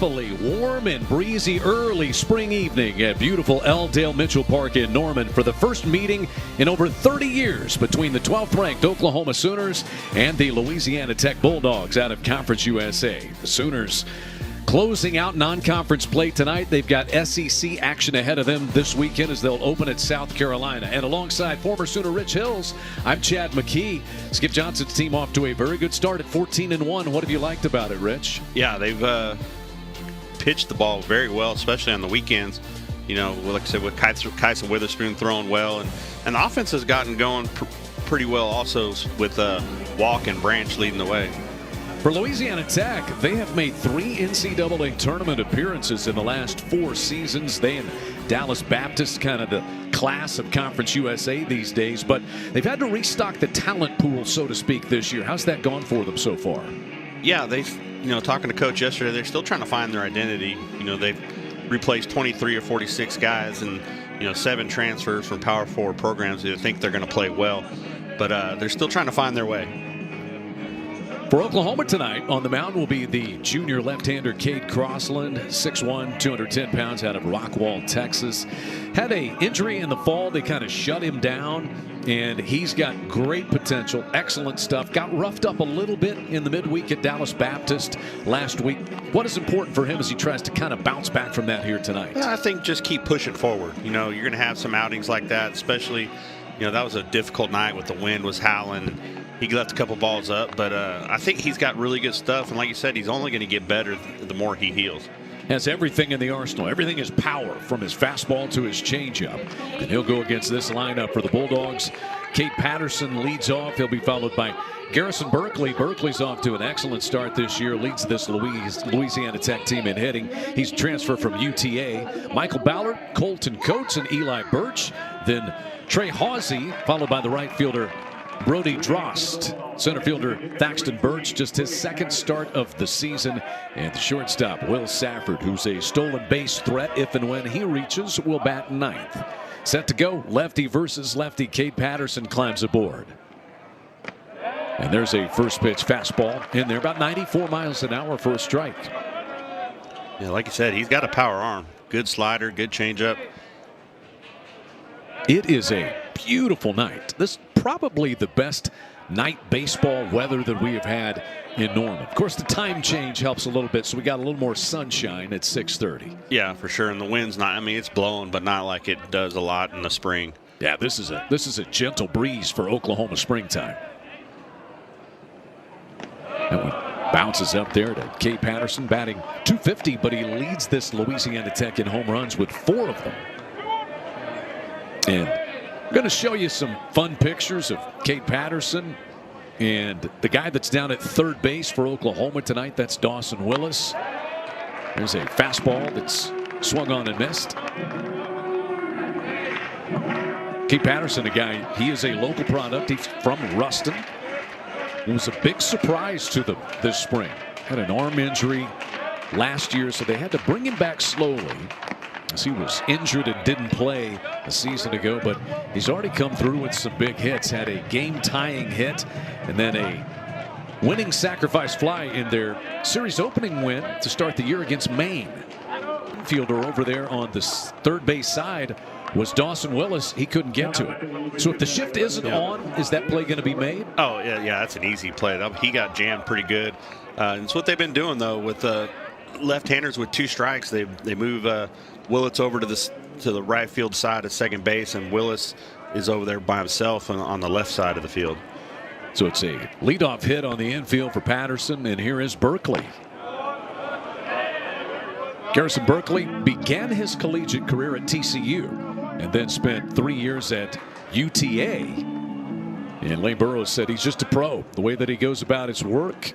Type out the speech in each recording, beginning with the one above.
wonderfully warm and breezy early spring evening at beautiful L. Dale Mitchell Park in Norman for the first meeting in over 30 years between the 12th-ranked Oklahoma Sooners and the Louisiana Tech Bulldogs out of Conference USA. The Sooners closing out non-conference play tonight. They've got SEC action ahead of them this weekend as they'll open at South Carolina. And alongside former Sooner Rich Hills, I'm Chad McKee. Skip Johnson's team off to a very good start at 14-1. What have you liked about it, Rich? Yeah, they've pitched the ball very well, especially on the weekends. You know, like I said, with Kyson Witherspoon throwing well. And the offense has gotten going pretty well also with Walk and Branch leading the way. For Louisiana Tech, they have made 3 NCAA tournament appearances in the last 4 seasons. They and Dallas Baptist, kind of the class of Conference USA these days, but they've had to restock the talent pool, so to speak, this year. How's that gone for them so far? Yeah, talking to Coach yesterday, they're still trying to find their identity. You know, they've replaced 23 or 46 guys and, 7 transfers from Power 4 programs who think they're going to play well, but they're still trying to find their way. For Oklahoma tonight, on the mound will be the junior left-hander Cade Crossland, 6'1", 210 pounds, out of Rockwall, Texas. Had a injury in the fall. They kind of shut him down, and he's got great potential, excellent stuff. Got roughed up a little bit in the midweek at Dallas Baptist last week. What is important for him as he tries to kind of bounce back from that here tonight? I think just keep pushing forward. You're going to have some outings like that, especially, that was a difficult night with the wind was howling. He left a couple balls up, but I think he's got really good stuff. And like you said, he's only going to get better the more he heals. Has everything in the arsenal. Everything is power, from his fastball to his changeup. And he'll go against this lineup for the Bulldogs. Cade Patterson leads off. He'll be followed by Garrison Berkeley. Berkeley's off to an excellent start this year. Leads this Louisiana Tech team in hitting. He's transferred from UTA. Michael Ballard, Colton Coates, and Eli Birch. Then Trey Hawsey, followed by the right fielder Brody Drost. Center fielder Thaxton Birch, just his second start of the season. And the shortstop, Will Safford, who's a stolen base threat if and when he reaches, will bat ninth. Set to go, lefty versus lefty. Cade Patterson climbs aboard. And there's a first pitch fastball in there, about 94 miles an hour for a strike. Yeah, like you said, he's got a power arm. Good slider, good changeup. It is a beautiful night. This is probably the best night baseball weather that we have had in Norman. Of course, the time change helps a little bit, so we got a little more sunshine at 6:30. Yeah, for sure. And the wind's not, it's blowing, but not like it does a lot in the spring. Yeah, this is a gentle breeze for Oklahoma springtime. That one bounces up there to Cade Patterson, batting .250, but he leads this Louisiana Tech in home runs with 4 of them. And I'm going to show you some fun pictures of Cade Patterson and the guy that's down at third base for Oklahoma tonight. That's Dawson Willis. There's a fastball that's swung on and missed. Cade Patterson, a guy, he is a local product. He's from Ruston. It was a big surprise to them this spring. Had an arm injury last year, so they had to bring him back slowly, as he was injured and didn't play a season ago, but he's already come through with some big hits. Had a game-tying hit and then a winning sacrifice fly in their series opening win to start the year against Maine. Fielder over there on the third base side was Dawson Willis. He couldn't get to it. So if the shift isn't on, is that play going to be made? Oh, yeah, that's an easy play. He got jammed pretty good. And it's what they've been doing, though, with left-handers with 2 strikes. They move Willits over to the right field side of second base, and Willis is over there by himself on the left side of the field. So it's a leadoff hit on the infield for Patterson, and here is Berkeley. Garrison Berkeley began his collegiate career at TCU and then spent 3 years at UTA. And Lane Burroughs said he's just a pro, the way that he goes about his work.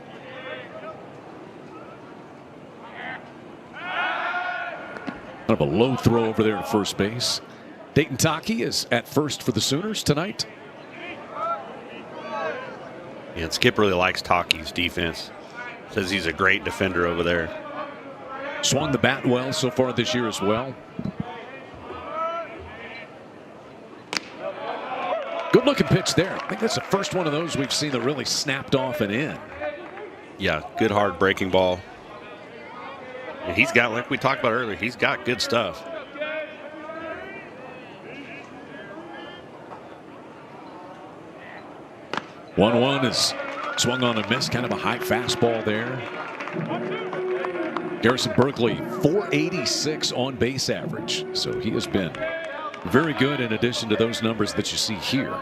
Kind of a low throw over there at first base. Dayton Taki is at first for the Sooners tonight. Yeah, Skip really likes Taki's defense. Says he's a great defender over there. Swung the bat well so far this year as well. Good looking pitch there. I think that's the first one of those we've seen that really snapped off and in. Yeah, good hard breaking ball. And he's got, like we talked about earlier, he's got good stuff. One is swung on and missed, kind of a high fastball there. Garrison Berkeley, 486 on base average. So he has been very good in addition to those numbers that you see here.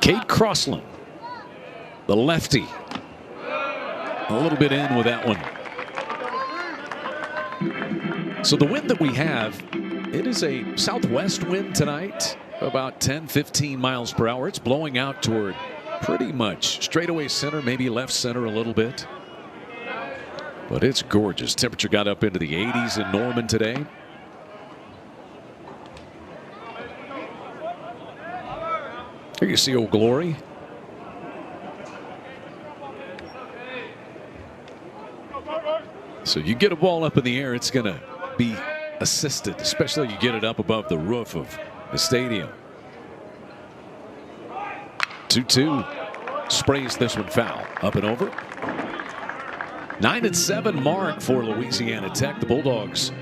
Cade Crossland, the lefty, a little bit in with that one. So the wind that we have, it is a southwest wind tonight, about 10-15 miles per hour. It's blowing out toward pretty much straightaway center, maybe left center a little bit. But it's gorgeous. Temperature got up into the 80s in Norman today. Here you see Old Glory. So you get a ball up in the air, it's going to be assisted, especially you get it up above the roof of the stadium. 2-2 sprays this one foul. Up and over. 9-7 mark for Louisiana Tech. The Bulldogs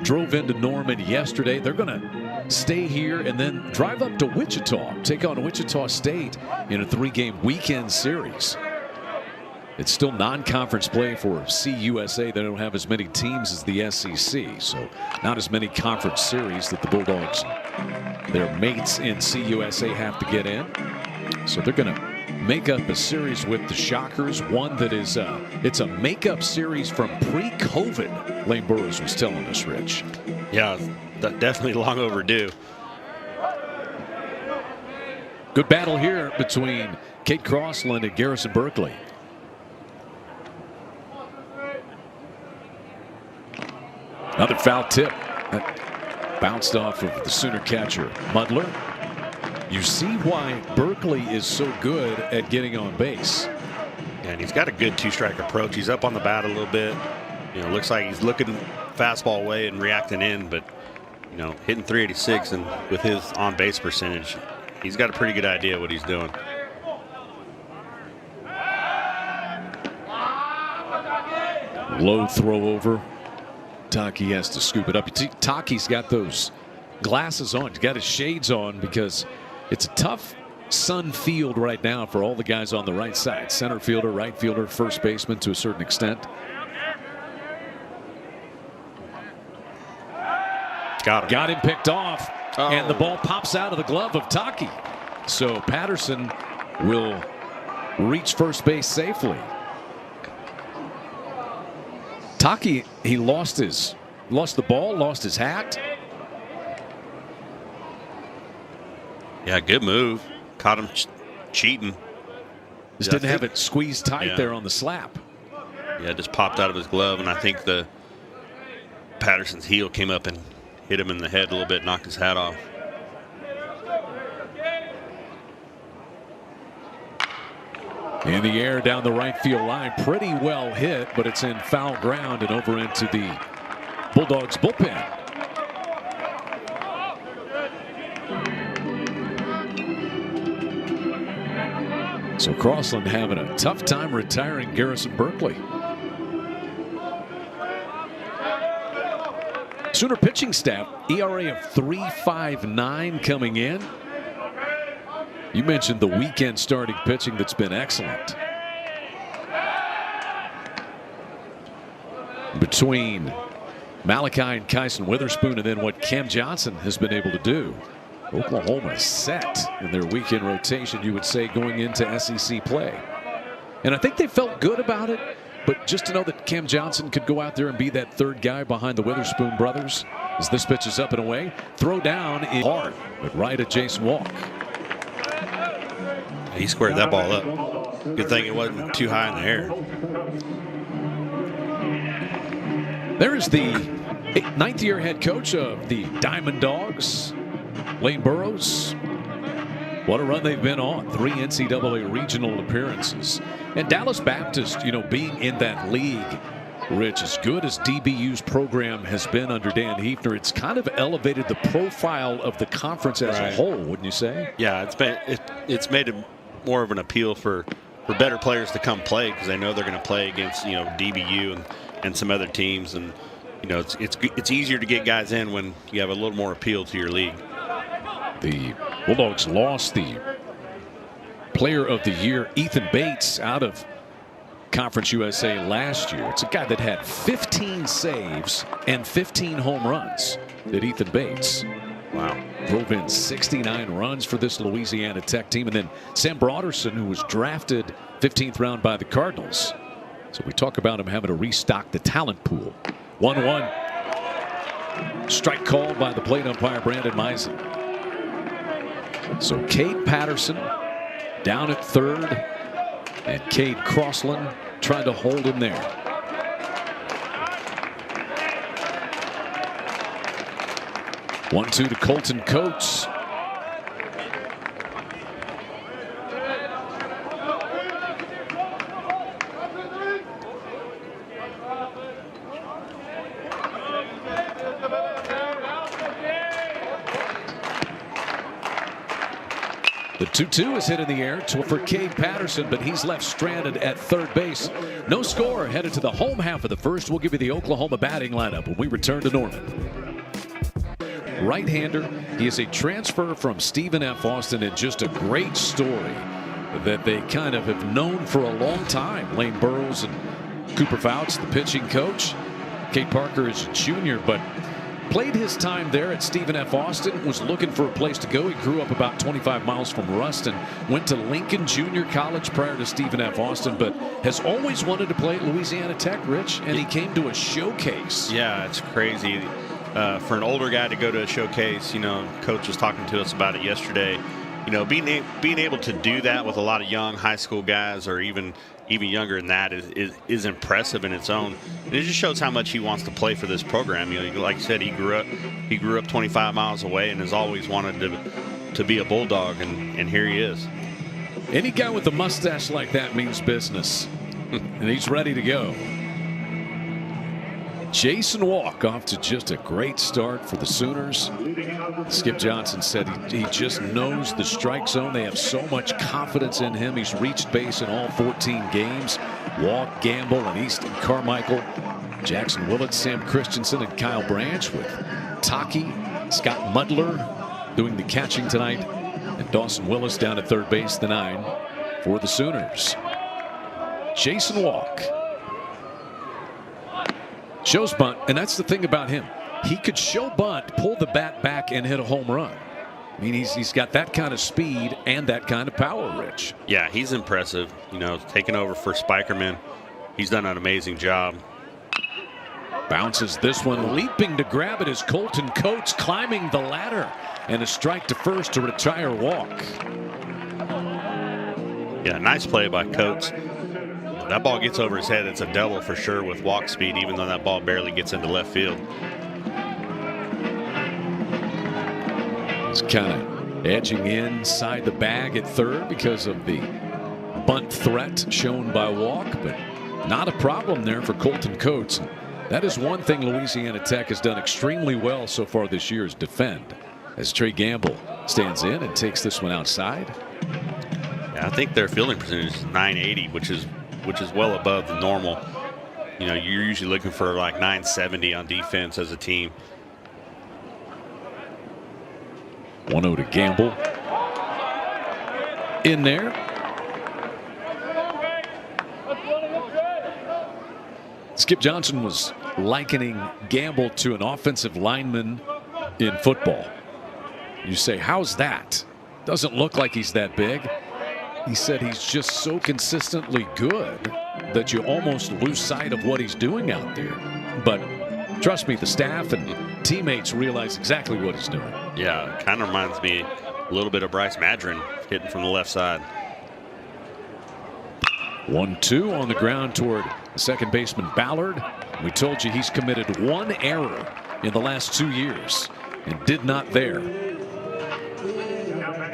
drove into Norman yesterday. They're going to stay here and then drive up to Wichita, take on Wichita State in a 3-game weekend series. It's still non-conference play for CUSA. They don't have as many teams as the SEC, so not as many conference series that the Bulldogs, their mates in CUSA, have to get in. So they're going to make up a series with the Shockers, one that is it's a makeup series from pre-COVID, Lane Burroughs was telling us, Rich. Yeah, definitely long overdue. Good battle here between Cade Crossland and Garrison Berkeley. Another foul tip that bounced off of the Sooner catcher, Mudler. You see why Berkeley is so good at getting on base. And he's got a good two-strike approach. He's up on the bat a little bit. You know, looks like he's looking fastball away and reacting in, but you know, hitting 386 and with his on-base percentage, he's got a pretty good idea what he's doing. Low throw over. Taki has to scoop it up. Taki's got those glasses on. He's got his shades on because it's a tough sun field right now for all the guys on the right side. Center fielder, right fielder, first baseman to a certain extent. Got him picked off. Oh. And the ball pops out of the glove of Taki. So Patterson will reach first base safely. Taki, he lost the ball, lost his hat. Yeah, good move. Caught him cheating. Just didn't have it squeezed tight there on the slap. Yeah, it just popped out of his glove, and I think the Patterson's heel came up and hit him in the head a little bit, knocked his hat off. In the air down the right field line, pretty well hit, but it's in foul ground and over into the Bulldogs bullpen. So Crossland having a tough time retiring Garrison Berkeley. Sooner pitching staff, ERA of 3.59 coming in. You mentioned the weekend starting pitching that's been excellent. Between Malachi and Kyson Witherspoon and then what Cam Johnson has been able to do. Oklahoma set in their weekend rotation, you would say, going into SEC play. And I think they felt good about it, but just to know that Cam Johnson could go out there and be that third guy behind the Witherspoon brothers as this pitch is up and away. Throw down is hard, but right at Jason Walk. He squared that ball up. Good thing it wasn't too high in the air. There is the 9th-year head coach of the Diamond Dogs, Lane Burroughs. What a run they've been on. 3 NCAA regional appearances. And Dallas Baptist, you know, being in that league, Rich, as good as DBU's program has been under Dan Hefner, it's kind of elevated the profile of the conference as a whole, wouldn't you say? Yeah, it's made it more of an appeal for better players to come play because they know they're going to play against DBU and some other teams, and it's easier to get guys in when you have a little more appeal to your league. The Bulldogs lost the Player of the Year Ethan Bates out of Conference USA last year. It's a guy that had 15 saves and 15 home runs. That Ethan Bates. Wow. Drove in 69 runs for this Louisiana Tech team. And then Sam Broderson, who was drafted 15th round by the Cardinals. So we talk about him having to restock the talent pool. 1-1. Strike called by the plate umpire Brandon Meisen. So Cade Patterson down at third. And Cade Crossland trying to hold him there. One-two to Colton Coates. The 2-2 is hit in the air for Cade Patterson, but he's left stranded at third base. No score, headed to the home half of the first. We'll give you the Oklahoma batting lineup when we return to Norman. Right-hander, he is a transfer from Stephen F. Austin, and just a great story that they kind of have known for a long time. Lane Burroughs and Cooper Fouts, the pitching coach. Cade Parker is a junior, but played his time there at Stephen F. Austin, was looking for a place to go. He grew up about 25 miles from Ruston, went to Lincoln Junior College prior to Stephen F. Austin, but has always wanted to play at Louisiana Tech, Rich, and he came to a showcase. Yeah, it's crazy. For an older guy to go to a showcase, Coach was talking to us about it yesterday. Being able to do that with a lot of young high school guys, or even younger than that, is impressive in its own. And it just shows how much he wants to play for this program. Like you said, he grew up 25 miles away and has always wanted to be a Bulldog, and here he is. Any guy with a mustache like that means business, and he's ready to go. Jason Walk off to just a great start for the Sooners. Skip Johnson said he just knows the strike zone. They have so much confidence in him. He's reached base in all 14 games. Walk, Gamble, and Easton Carmichael, Jackson Willett, Sam Christensen, and Kyle Branch, with Taki, Scott Mudler doing the catching tonight, and Dawson Willis down at third base, the 9 for the Sooners. Jason Walk shows bunt, and that's the thing about him. He could show bunt, pull the bat back, and hit a home run. I mean, he's got that kind of speed and that kind of power, Rich. Yeah, he's impressive. Taking over for Spikerman. He's done an amazing job. Bounces this one, leaping to grab it is Colton Coates, climbing the ladder, and a strike to first to retire Walk. Yeah, nice play by Coates. That ball gets over his head. It's a double for sure with Walk speed, even though that ball barely gets into left field. It's kind of edging inside the bag at third because of the bunt threat shown by Walk, but not a problem there for Colton Coates. That is one thing Louisiana Tech has done extremely well so far this year, is defend, as Trey Gamble stands in and takes this one outside. Yeah, I think their fielding percentage is .980, which is well above the normal. You're usually looking for like .970 on defense as a team. 1-0 to Gamble. In there. Skip Johnson was likening Gamble to an offensive lineman in football. You say, how's that? Doesn't look like he's that big. He said he's just so consistently good that you almost lose sight of what he's doing out there. But trust me, the staff and teammates realize exactly what he's doing. Yeah, it kind of reminds me a little bit of Bryce Madron hitting from the left side. 1-2 on the ground toward the second baseman Ballard. We told you he's committed one error in the last 2 years and did not there.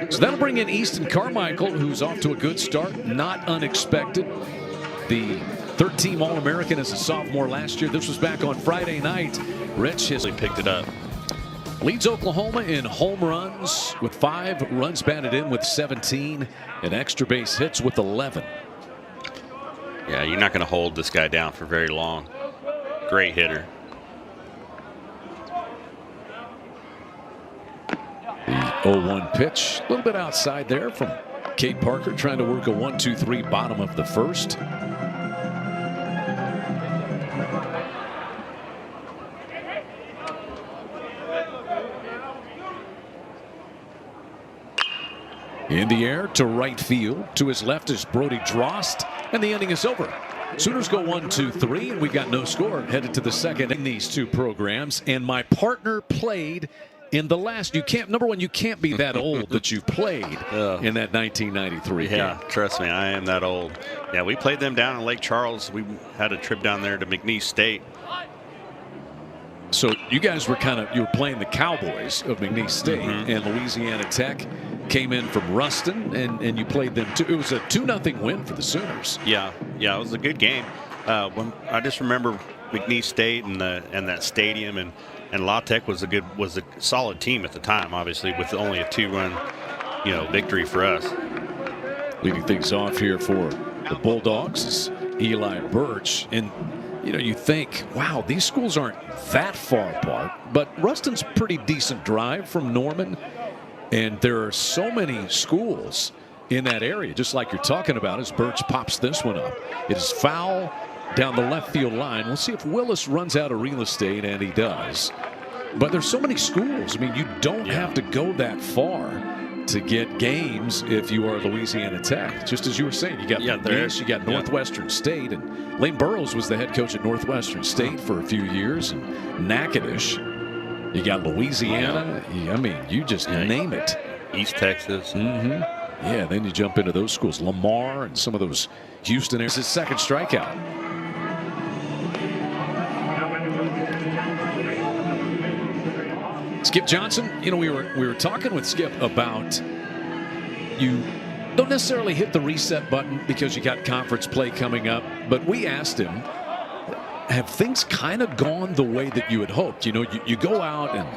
So that'll bring in Easton Carmichael, who's off to a good start. Not unexpected. The third-team All-American as a sophomore last year. This was back on Friday night. Rich has picked it up. Leads Oklahoma in home runs with 5, runs batted in with 17, and extra base hits with 11. Yeah, you're not going to hold this guy down for very long. Great hitter. The 0-1 pitch, a little bit outside there from Cade Parker, trying to work a 1-2-3 bottom of the first. In the air to right field. To his left is Brody Drost, and the inning is over. Sooners go 1-2-3, and we've got no score headed to the second in these two programs. And my partner played in the last. Number one, you can't be that old that you played in that 1993 game. Yeah, trust me, I am that old. Yeah, we played them down in Lake Charles. We had a trip down there to McNeese State. So you guys were you were playing the Cowboys of McNeese State, and Louisiana Tech came in from Ruston, and you played them too. It was a 2-0 win for the Sooners. Yeah, it was a good game. I just remember McNeese State and that stadium, and La Tech was a solid team at the time, obviously, with only a 2-run victory for us. Leading things off here for the Bulldogs is Eli Birch, and you think, wow, these schools aren't that far apart, but Ruston's a pretty decent drive from Norman, and there are so many schools in that area, just like you're talking about, as Birch pops this one up. It is foul down the left field line. We'll see if Willis runs out of real estate, and he does. But there's so many schools. I mean, you don't have to go that far to get games if you are Louisiana Tech. Just as you were saying, you got McNeese, you got Northwestern State, and Lane Burroughs was the head coach at Northwestern State for a few years, and Natchitoches. You got Louisiana. I mean, you just name it. East Texas. Yeah, then you jump into those schools, Lamar and some of those Houston areas. His second strikeout. Skip Johnson, we were talking with Skip about you don't necessarily hit the reset button because you got conference play coming up, but we asked him, have things kind of gone the way that you had hoped? You go out, and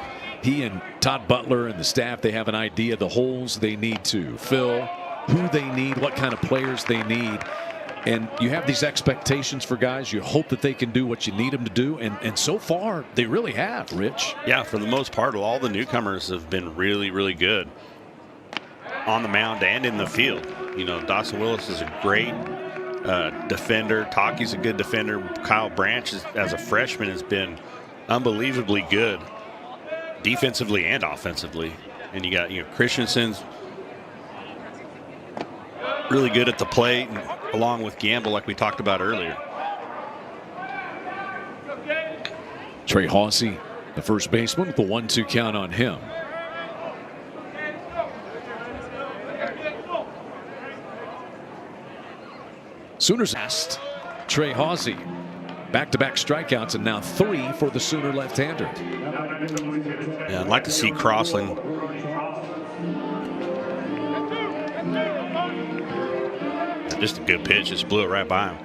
he and Todd Butler and the staff, they have an idea of the holes they need to fill, who they need, what kind of players they need. And you have these expectations for guys. You hope that they can do what you need them to do. And so far, they really have, Rich. Yeah, for the most part, all the newcomers have been really, really good on the mound and in the field. Dawson Willis is a great defender. Taki's a good defender. Kyle Branch, as a freshman, has been unbelievably good defensively and offensively. And you got, Christensen's really good at the plate, and along with Gamble, like we talked about earlier. Trey Hawsey, the first baseman, with the 1-2 count on him. Sooners asked Trey Hawsey. Back-to-back strikeouts, and now 3 for the Sooner left-hander. Yeah, I'd like to see Crossland. Just a good pitch, just blew it right by him.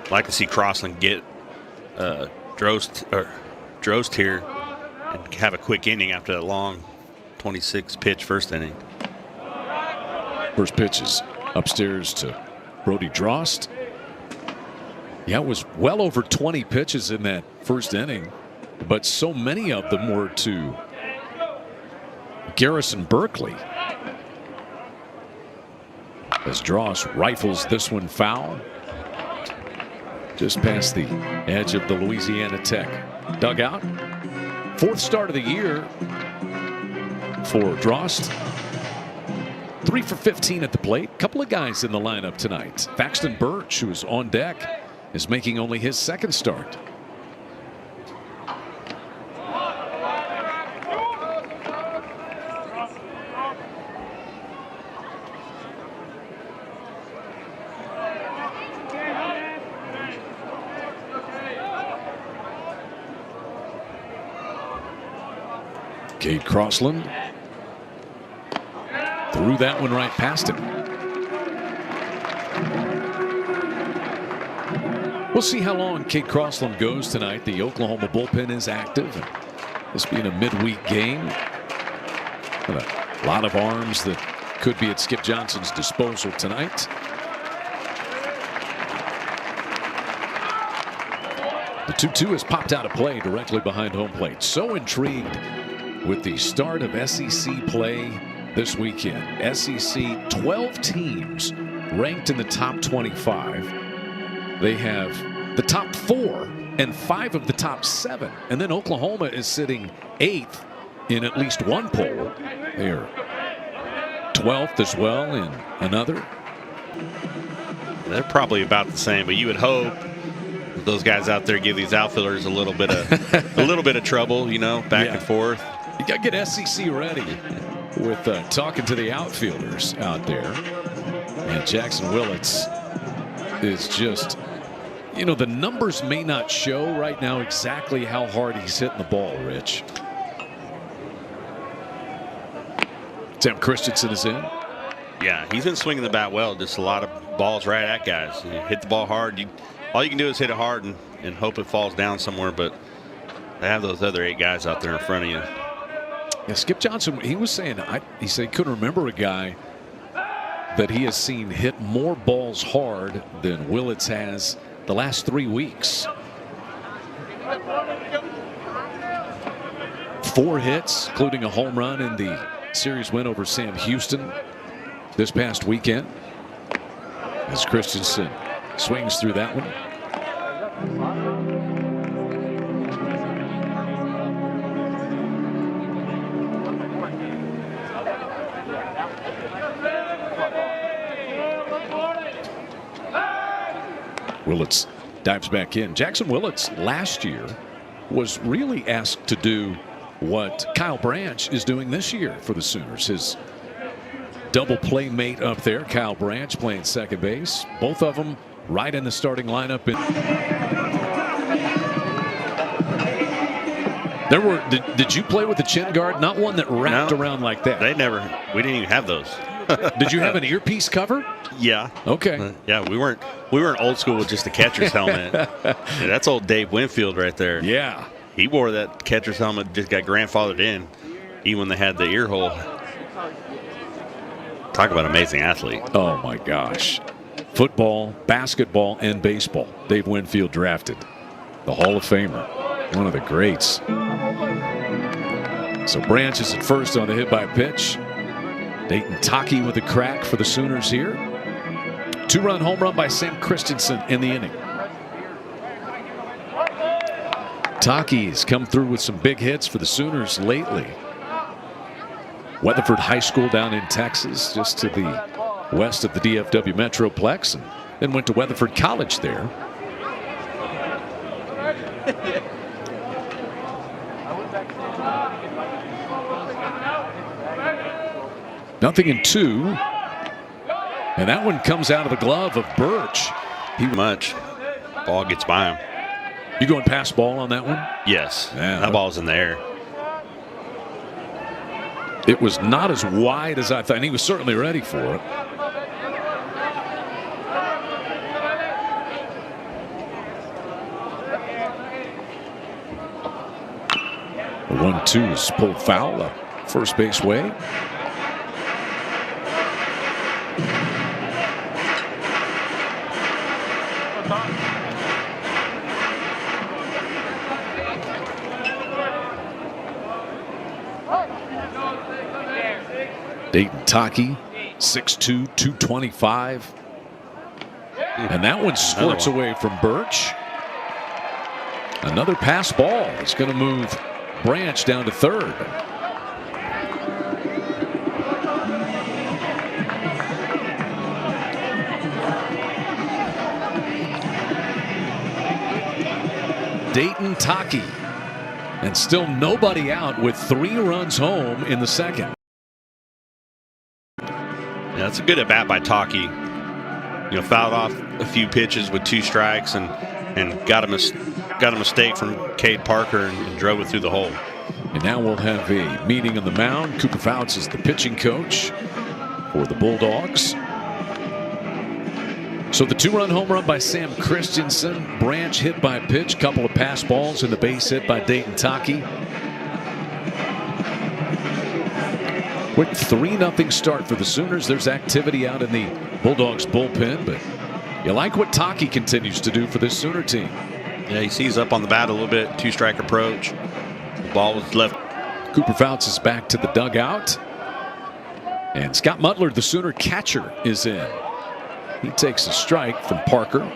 I'd like to see Crossland get Drost here and have a quick inning after that long 26-pitch first inning. First pitch is upstairs to Brody Drost. Yeah, it was well over 20 pitches in that first inning, but so many of them were to Garrison Berkeley. As Drost rifles this one foul, just past the edge of the Louisiana Tech dugout. 4th start of the year for Drost. 3 for 15 at the plate. Couple of guys in the lineup tonight. Faxton Birch, who is on deck, is making only his 2nd start. Cade Crossland threw that one right past him. We'll see how long Cade Crossland goes tonight. The Oklahoma bullpen is active. This being a midweek game, a lot of arms that could be at Skip Johnson's disposal tonight. The 2-2 has popped out of play directly behind home plate. So intrigued with the start of SEC play this weekend. SEC, 12 teams ranked in the top 25. They have the top 4 and 5 of the top 7. And then Oklahoma is sitting 8th in at least one poll. They are 12th as well in another. They're probably about the same, but you would hope those guys out there give these outfielders a little bit of trouble, you know, back and forth. You got to get SEC ready with talking to the outfielders out there. And Jackson Willits is just, you know, the numbers may not show right now exactly how hard he's hitting the ball, Rich. Sam Christensen is in. Yeah, he's been swinging the bat well. Just a lot of balls right at guys. You hit the ball hard. All you can do is hit it hard and hope it falls down somewhere. But they have those other 8 guys out there in front of you. Yeah, Skip Johnson, he was saying, he said he couldn't remember a guy that he has seen hit more balls hard than Willits has the last 3 weeks. 4 hits, including a home run in the series win over Sam Houston this past weekend. As Christensen swings through that one. Willits dives back in. Jackson Willits last year was really asked to do what Kyle Branch is doing this year for the Sooners. His double playmate up there, Kyle Branch playing second base. Both of them right in the starting lineup. Did you play with the chin guard? Not one that wrapped around like that. We didn't even have those. Did you have an earpiece cover? Yeah. Okay. Yeah, we weren't old school with just the catcher's helmet. Yeah, that's old Dave Winfield right there. Yeah. He wore that catcher's helmet, just got grandfathered in, even when they had the ear hole. Talk about amazing athlete. Oh my gosh. Football, basketball, and baseball. Dave Winfield drafted. The Hall of Famer. One of the greats. So Branch is at first on the hit by pitch. Dayton Taki with a crack for the Sooners here. 2-run home run by Sam Christensen in the inning. Taki has come through with some big hits for the Sooners lately. Weatherford High School down in Texas, just to the west of the DFW Metroplex, and then went to Weatherford College there. Nothing in 2. And that one comes out of the glove of Birch. Ball gets by him. You going pass ball on that one? Yes. Yeah. That ball's in the air. It was not as wide as I thought, and he was certainly ready for it. The 1-2 is pulled foul up first base way. Dayton Taki, 6'2", 225. And that one squirts away from Birch. Another pass ball. It's going to move Branch down to third. Dayton Taki. And still nobody out with 3 runs home in the second. Yeah, that's a good at bat by Taki. You know, fouled off a few pitches with 2 strikes and got a mistake from Cade Parker and drove it through the hole. And now we'll have a meeting on the mound. Cooper Fouts is the pitching coach for the Bulldogs. So the 2-run home run by Sam Christensen. Branch hit by pitch. Couple of pass balls and the base hit by Dayton Taki. Quick 3-0 start for the Sooners. There's activity out in the Bulldogs bullpen, but you like what Taki continues to do for this Sooner team. Yeah, he sees up on the bat a little bit, 2-strike approach. The ball was left. Cooper Fouts is back to the dugout. And Scott Mutler, the Sooner catcher, is in. He takes a strike from Parker.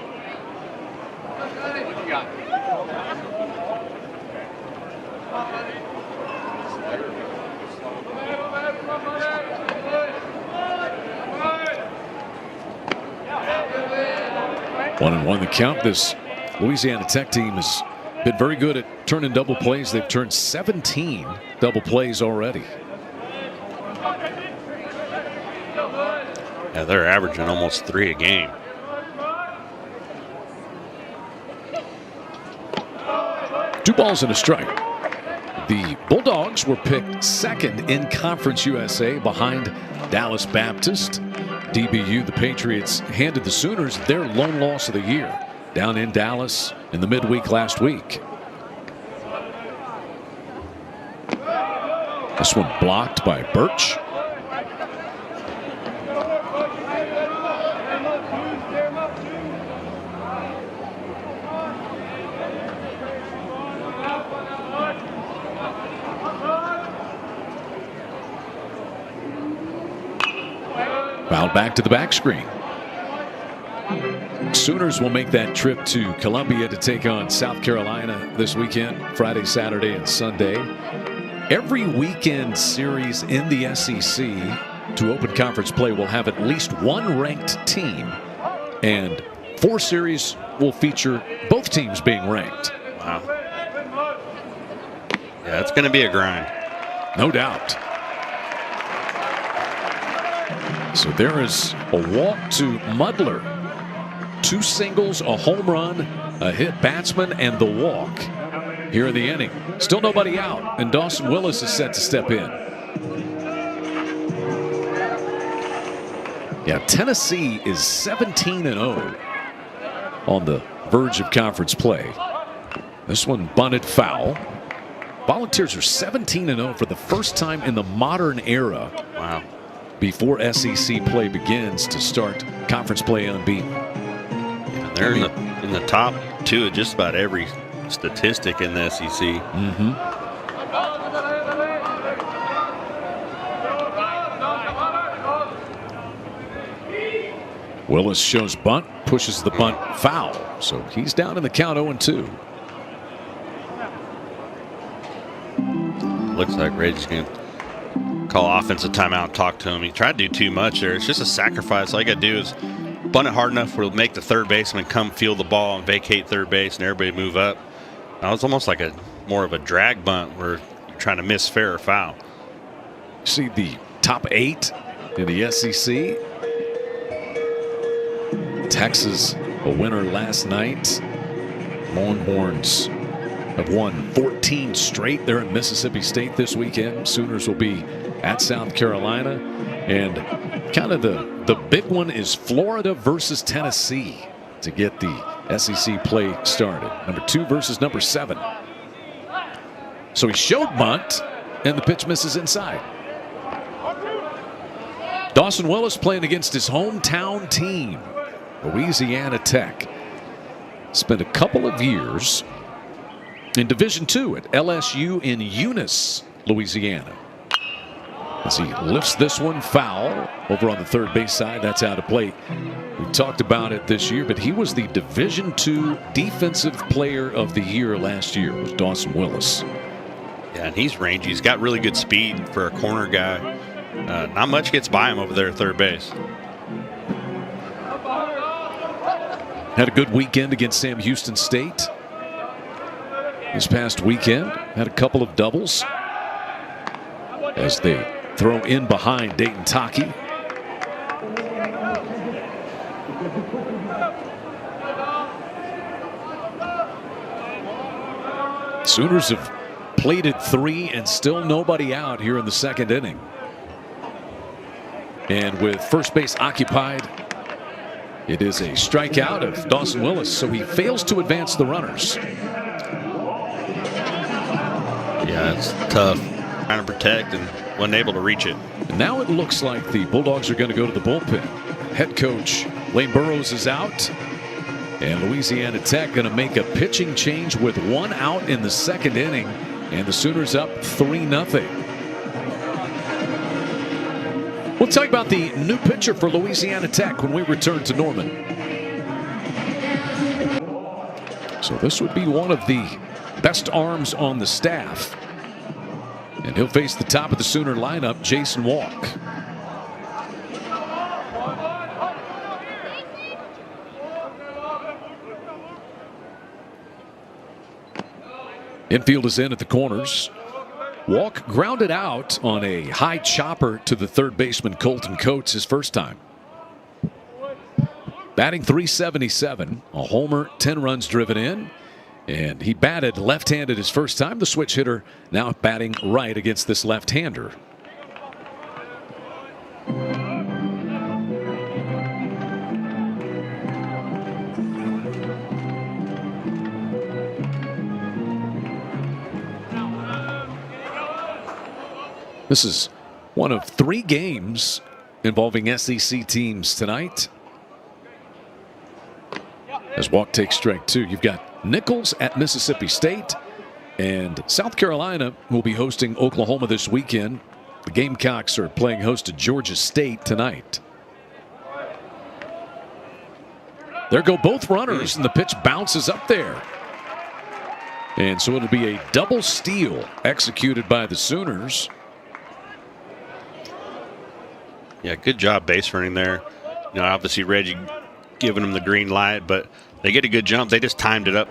One and one the count. This Louisiana Tech team has been very good at turning double plays. They've turned 17 double plays already. Yeah, they're averaging almost 3 a game. Two balls and a strike. The Bulldogs were picked second in Conference USA behind Dallas Baptist. DBU, the Patriots, handed the Sooners their lone loss of the year down in Dallas in the midweek last week. This one blocked by Birch. Fouled back to the back screen. Sooners will make that trip to Columbia to take on South Carolina this weekend, Friday, Saturday, and Sunday. Every weekend series in the SEC to open conference play will have at least one ranked team, and 4 series will feature both teams being ranked. Wow. Yeah, it's going to be a grind. No doubt. So there is a walk to Mudler. 2 singles, a home run, a hit batsman, and the walk here in the inning. Still nobody out, and Dawson Willis is set to step in. Yeah, Tennessee is 17-0 on the verge of conference play. This one bunted foul. Volunteers are 17-0 for the first time in the modern era. Wow. Before SEC play begins to start conference play unbeaten. Yeah, they're in the top 2 of just about every statistic in the SEC. Willis shows bunt, pushes the bunt foul, so he's down in the count 0-2. Looks like Reggie's going to call offensive timeout, talk to him. He tried to do too much there. It's just a sacrifice. All you got to do is bunt it hard enough where it'll make the third baseman come field the ball and vacate third base and everybody move up. Now it's almost like more of a drag bunt where you're trying to miss fair or foul. See the top 8 in the SEC. Texas, a winner last night. Longhorns have won 14 straight. They're in Mississippi State this weekend. Sooners will be at South Carolina. And kind of the big one is Florida versus Tennessee to get the SEC play started. Number 2 versus number 7. So he showed bunt, and the pitch misses inside. Dawson Willis playing against his hometown team, Louisiana Tech. Spent a couple of years in Division II at LSU in Eunice, Louisiana. As he lifts this one foul over on the third base side, that's out of play. We talked about it this year, but he was the Division II Defensive Player of the Year last year, was Dawson Willis. Yeah, and he's rangy. He's got really good speed for a corner guy. Not much gets by him over there at third base. Had a good weekend against Sam Houston State. This past weekend, had a couple of doubles as they throw in behind Dayton Taki. Sooners have plated 3 and still nobody out here in the second inning. And with first base occupied, it is a strikeout of Dawson Willis, so he fails to advance the runners. Yeah, it's tough. trying to protect and wasn't able to reach it. And now it looks like the Bulldogs are going to go to the bullpen. Head coach Lane Burroughs is out. And Louisiana Tech going to make a pitching change with 1 out in the 2nd inning. And the Sooners up 3-0. We'll talk about the new pitcher for Louisiana Tech when we return to Norman. So this would be one of the best arms on the staff. And he'll face the top of the Sooner lineup, Jason Walk. Infield is in at the corners. Walk grounded out on a high chopper to the third baseman Colton Coates his first time. Batting .377, a homer, 10 runs driven in. And he batted left-handed his first time. The switch hitter now batting right against this left-hander. This is one of 3 games involving SEC teams tonight. As Walk takes strike 2, you've got Nichols at Mississippi State, and South Carolina will be hosting Oklahoma this weekend. The Gamecocks are playing host to Georgia State tonight. There go both runners, and the pitch bounces up there. And so it'll be a double steal executed by the Sooners. Yeah, good job base running there. You know, obviously Reggie giving them the green light, but they get a good jump. They just timed it up.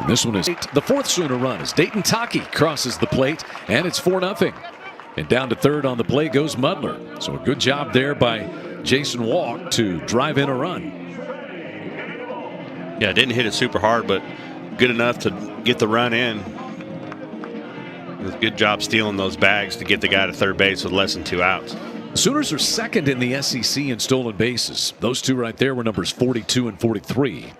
And this one is the 4th Sooner run as Dayton Taki crosses the plate, and it's 4-0. And down to third on the play goes Mudler. So a good job there by Jason Walk to drive in a run. Yeah, didn't hit it super hard, but good enough to get the run in. It was a good job stealing those bags to get the guy to third base with less than 2 outs. The Sooners are 2nd in the SEC in stolen bases. Those 2 right there were numbers 42 and 43.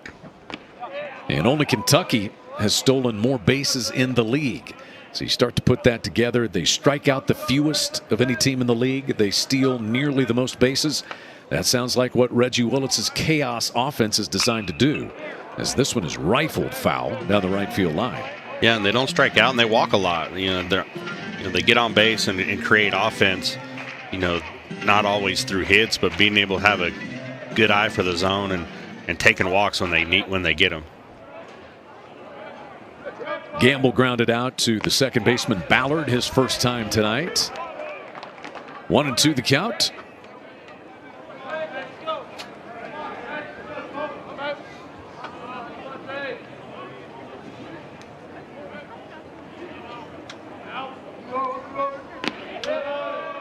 And only Kentucky has stolen more bases in the league. So you start to put that together. They strike out the fewest of any team in the league. They steal nearly the most bases. That sounds like what Reggie Willitz's chaos offense is designed to do, as this one is rifled foul down the right field line. Yeah, and they don't strike out and they walk a lot. They get on base and create offense. Not always through hits, but being able to have a good eye for the zone and taking walks when they get them. Gamble grounded out to the second baseman Ballard, his first time tonight. 1-2 the count.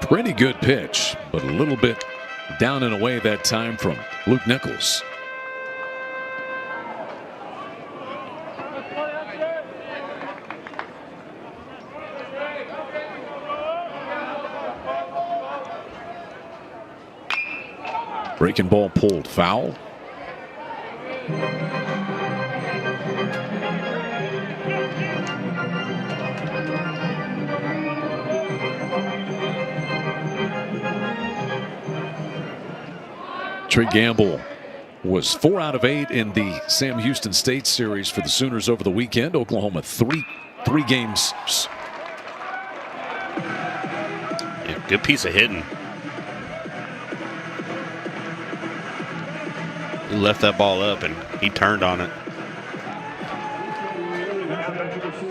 Pretty good pitch, but a little bit down and away that time from Luke Nichols. Breaking ball pulled foul. Trey Gamble was 4 out of 8 in the Sam Houston State series for the Sooners over the weekend. Oklahoma three games. Yeah, good piece of hitting. He left that ball up and he turned on it.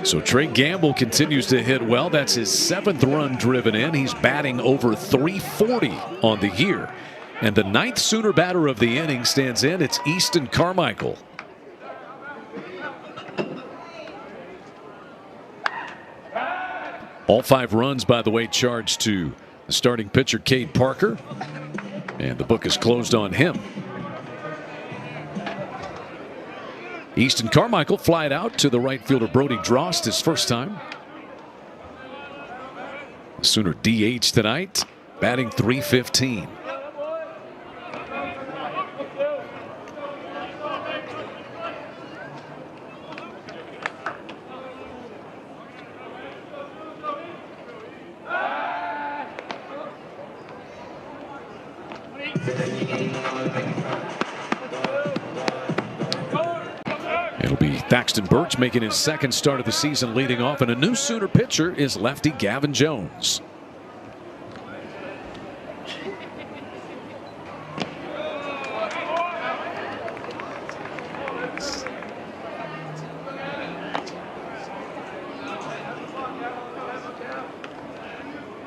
So Trey Gamble continues to hit well. That's his 7th run driven in. He's batting over .340 on the year. And the 9th Sooner batter of the inning stands in. It's Easton Carmichael. All 5 runs, by the way, charged to the starting pitcher, Cade Parker. And the book is closed on him. Easton Carmichael flied out to the right fielder Brody Drost his first time. The Sooner DH tonight, batting .315. It'll be Thaxton Birch making his second start of the season leading off, and a new Sooner pitcher is lefty Gavin Jones.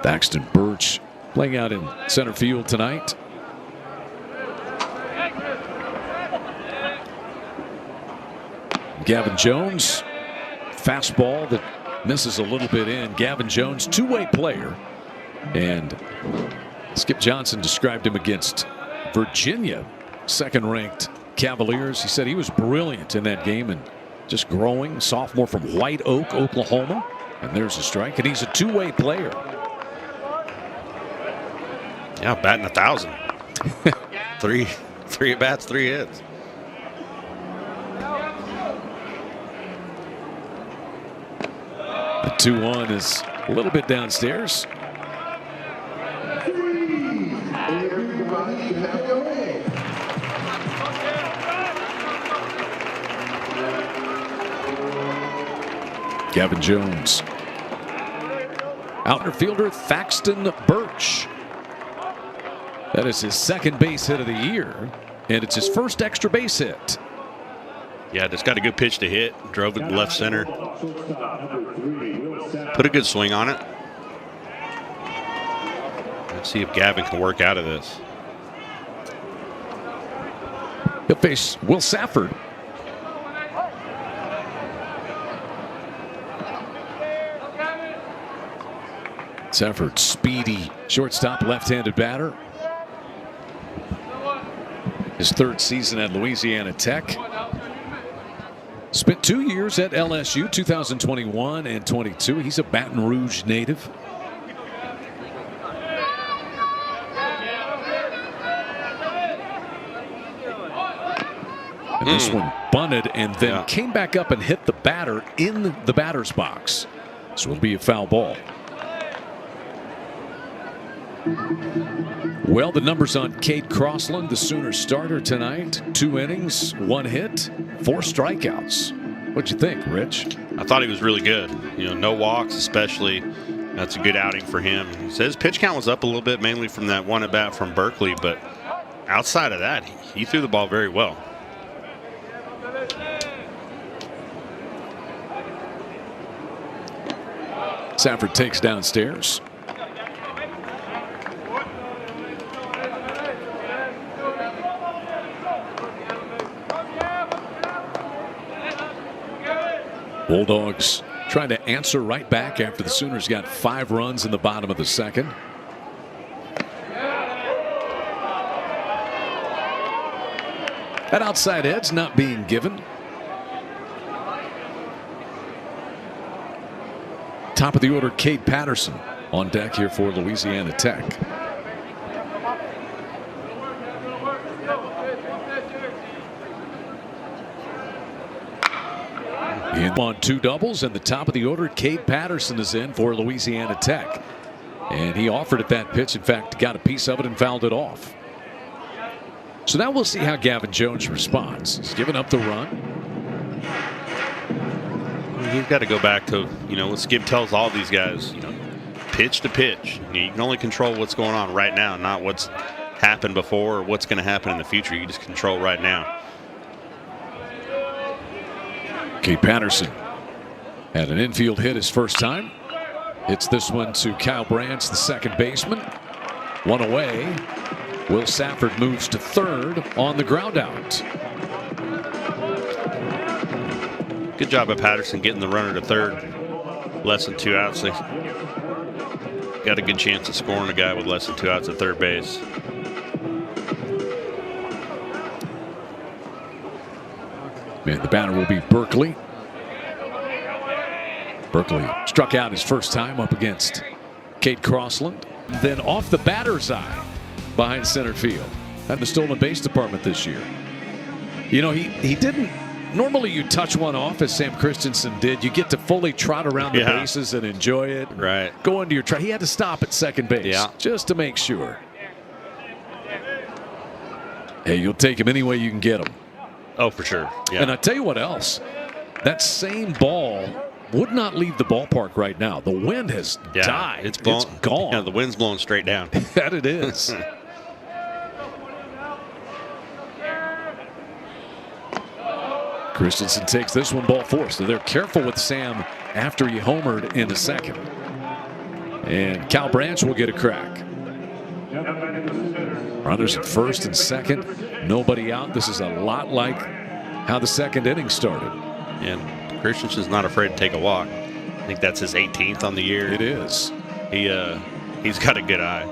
Thaxton Birch playing out in center field tonight. Gavin Jones, fastball that misses a little bit in. Gavin Jones, two-way player. And Skip Johnson described him against Virginia, second-ranked Cavaliers. He said he was brilliant in that game and just growing. Sophomore from White Oak, Oklahoma. And there's a strike, and he's a two-way player. Yeah, batting 1,000. three at bats, 3 hits. The 2-1 is a little bit downstairs. Gavin Jones. Outfielder fielder Thaxton Birch. That is his second base hit of the year, and it's his first extra base hit. Yeah, just got a good pitch to hit. Drove it to left center. Put a good swing on it. Let's see if Gavin can work out of this. He'll face Will Safford. Safford, speedy shortstop, left-handed batter. His third season at Louisiana Tech. Spent 2 years at LSU, 2021 and 22. He's a Baton Rouge native. And this one bunted and then came back up and hit the batter in the batter's box. So it'll be a foul ball. Well, the numbers on Cade Crossland, the Sooner starter tonight. 2 innings, 1 hit, 4 strikeouts. What'd you think, Rich? I thought he was really good. You know, no walks especially. That's a good outing for him. He says pitch count was up a little bit, mainly from that one at bat from Berkeley, but outside of that, he threw the ball very well. Safford takes downstairs. Bulldogs trying to answer right back after the Sooners got 5 runs in the bottom of the second. That outside edge not being given. Top of the order, Cade Patterson on deck here for Louisiana Tech. In on 2 doubles, and the top of the order, Cade Patterson is in for Louisiana Tech. And he offered at that pitch. In fact, got a piece of it and fouled it off. So now we'll see how Gavin Jones responds. He's given up the run. You've got to go back to, you know, what Skip tells all these guys, you know, pitch to pitch. You can only control what's going on right now, not what's happened before or what's going to happen in the future. You just control right now. Cade Patterson had an infield hit his first time. Hits this one to Kyle Branch, the second baseman. 1 away. Will Safford moves to third on the ground out. Good job by Patterson getting the runner to third. Less than 2 outs. They got a good chance of scoring a guy with less than 2 outs at third base. And the batter will be Berkeley. Berkeley struck out his first time up against Cade Crossland. Then off the batter's eye behind center field. Had the stolen base department this year. You know, he didn't. Normally you touch one off as Sam Christensen did. You get to fully trot around the bases and enjoy it. Right. Go into your try. He had to stop at second base just to make sure. Hey, you'll take him any way you can get him. Oh, for sure. Yeah. And I tell you what else, that same ball would not leave the ballpark right now. The wind has died. It's gone. Yeah, the wind's blowing straight down. That it is. Christensen takes this one ball four. So they're careful with Sam after he homered in the second. And Cal Branch will get a crack. Runners at first and second. Nobody out. This is a lot like how the second inning started. And Christensen's not afraid to take a walk. I think that's his 18th on the year. It is. He's got a good eye.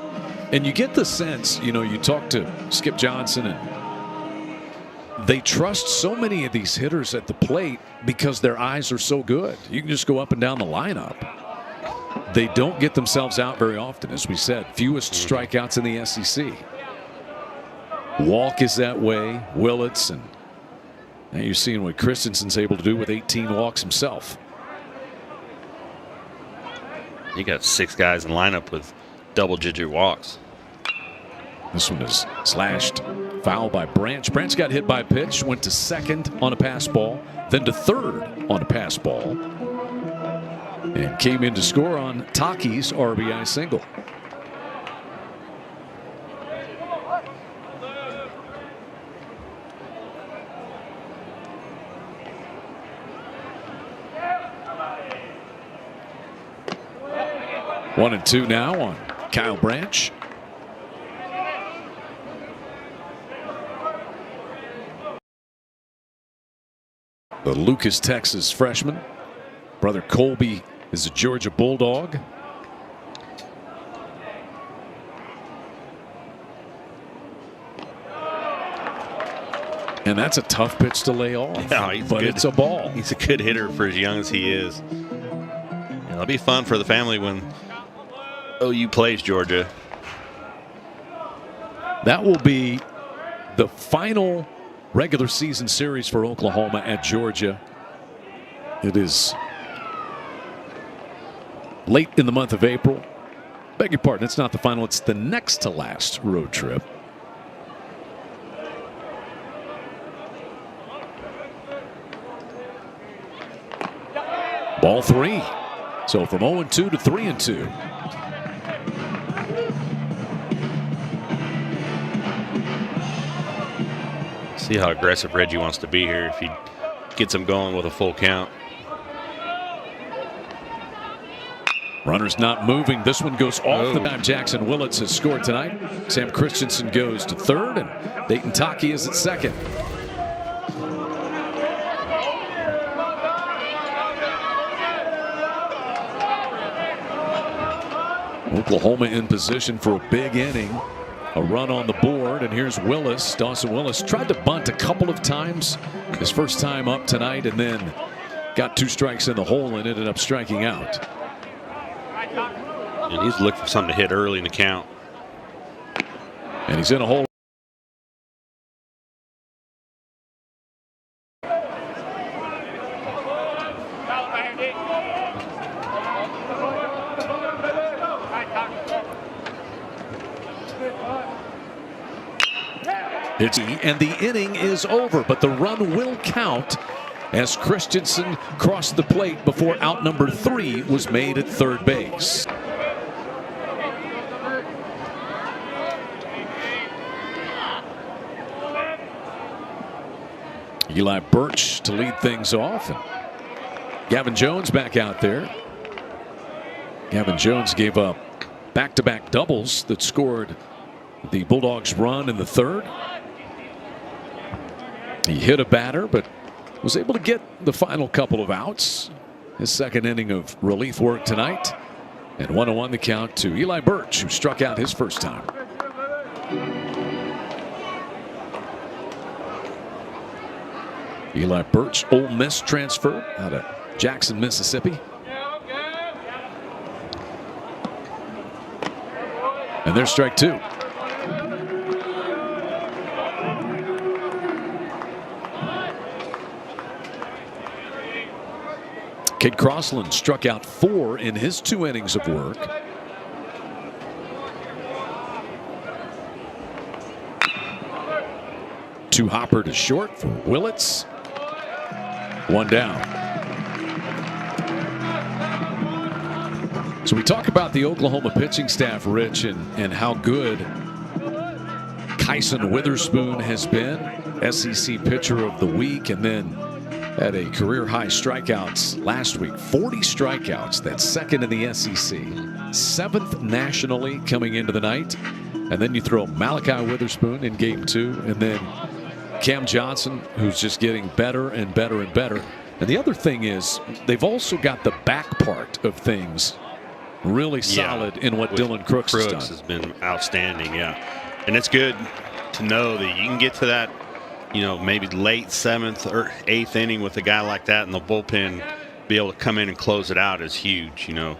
And you get the sense, you talk to Skip Johnson, and they trust so many of these hitters at the plate because their eyes are so good. You can just go up and down the lineup. They don't get themselves out very often, as we said. Fewest strikeouts in the SEC. Walk is that way. Willits, and now you're seeing what Christensen's able to do with 18 walks himself. You got 6 guys in lineup with double-digit walks. This one is slashed foul by Branch. Branch got hit by a pitch, went to second on a pass ball, then to third on a pass ball, and came in to score on Taki's RBI single. One and two now on Kyle Branch. The Lucas, Texas freshman. Brother Colby is a Georgia Bulldog. And that's a tough pitch to lay off. Yeah, but it's a ball. He's a good hitter for as young as he is. It'll be fun for the family when OU plays Georgia. That will be the final regular season series for Oklahoma at Georgia. It is late in the month of April. Beg your pardon, it's not the final, it's the next to last road trip. Ball three. So from 0-2 to 3-2. See how aggressive Reggie wants to be here if he gets him going with a full count. Runners not moving. This one goes off the bat. Jackson Willits has scored tonight. Sam Christensen goes to third, and Dayton Taki is at second. Oklahoma in position for a big inning. A run on the board, and here's Willis. Dawson Willis tried to bunt a couple of times his first time up tonight, and then got 2 strikes in the hole and ended up striking out. And he's looking for something to hit early in the count. And he's in a hole. And the inning is over, but the run will count as Christensen crossed the plate before out number 3 was made at third base. Eli Birch to lead things off, and Gavin Jones back out there. Gavin Jones gave up back-to-back doubles that scored the Bulldogs' run in the third. He hit a batter, but was able to get the final couple of outs. His second inning of relief work tonight. And 1-1 the count to Eli Birch, who struck out his first time. Eli Birch, Ole Miss transfer out of Jackson, Mississippi. And there's strike 2. Kid Crossland struck out 4 in his 2 innings of work. 2 hopper to short for Willits. 1 down. So we talk about the Oklahoma pitching staff, Rich, and how good Kyson Witherspoon has been, SEC Pitcher of the Week, and then had a career-high strikeouts last week. 40 strikeouts. That's second in the SEC. 7th nationally coming into the night. And then you throw Malachi Witherspoon in game 2, and then Cam Johnson, who's just getting better and better and better. And the other thing is they've also got the back part of things really solid in what Dylan Crooks has done. Crooks has been outstanding, and it's good to know that you can get to that, maybe late 7th or 8th inning with a guy like that in the bullpen. Be able to come in and close it out is huge. In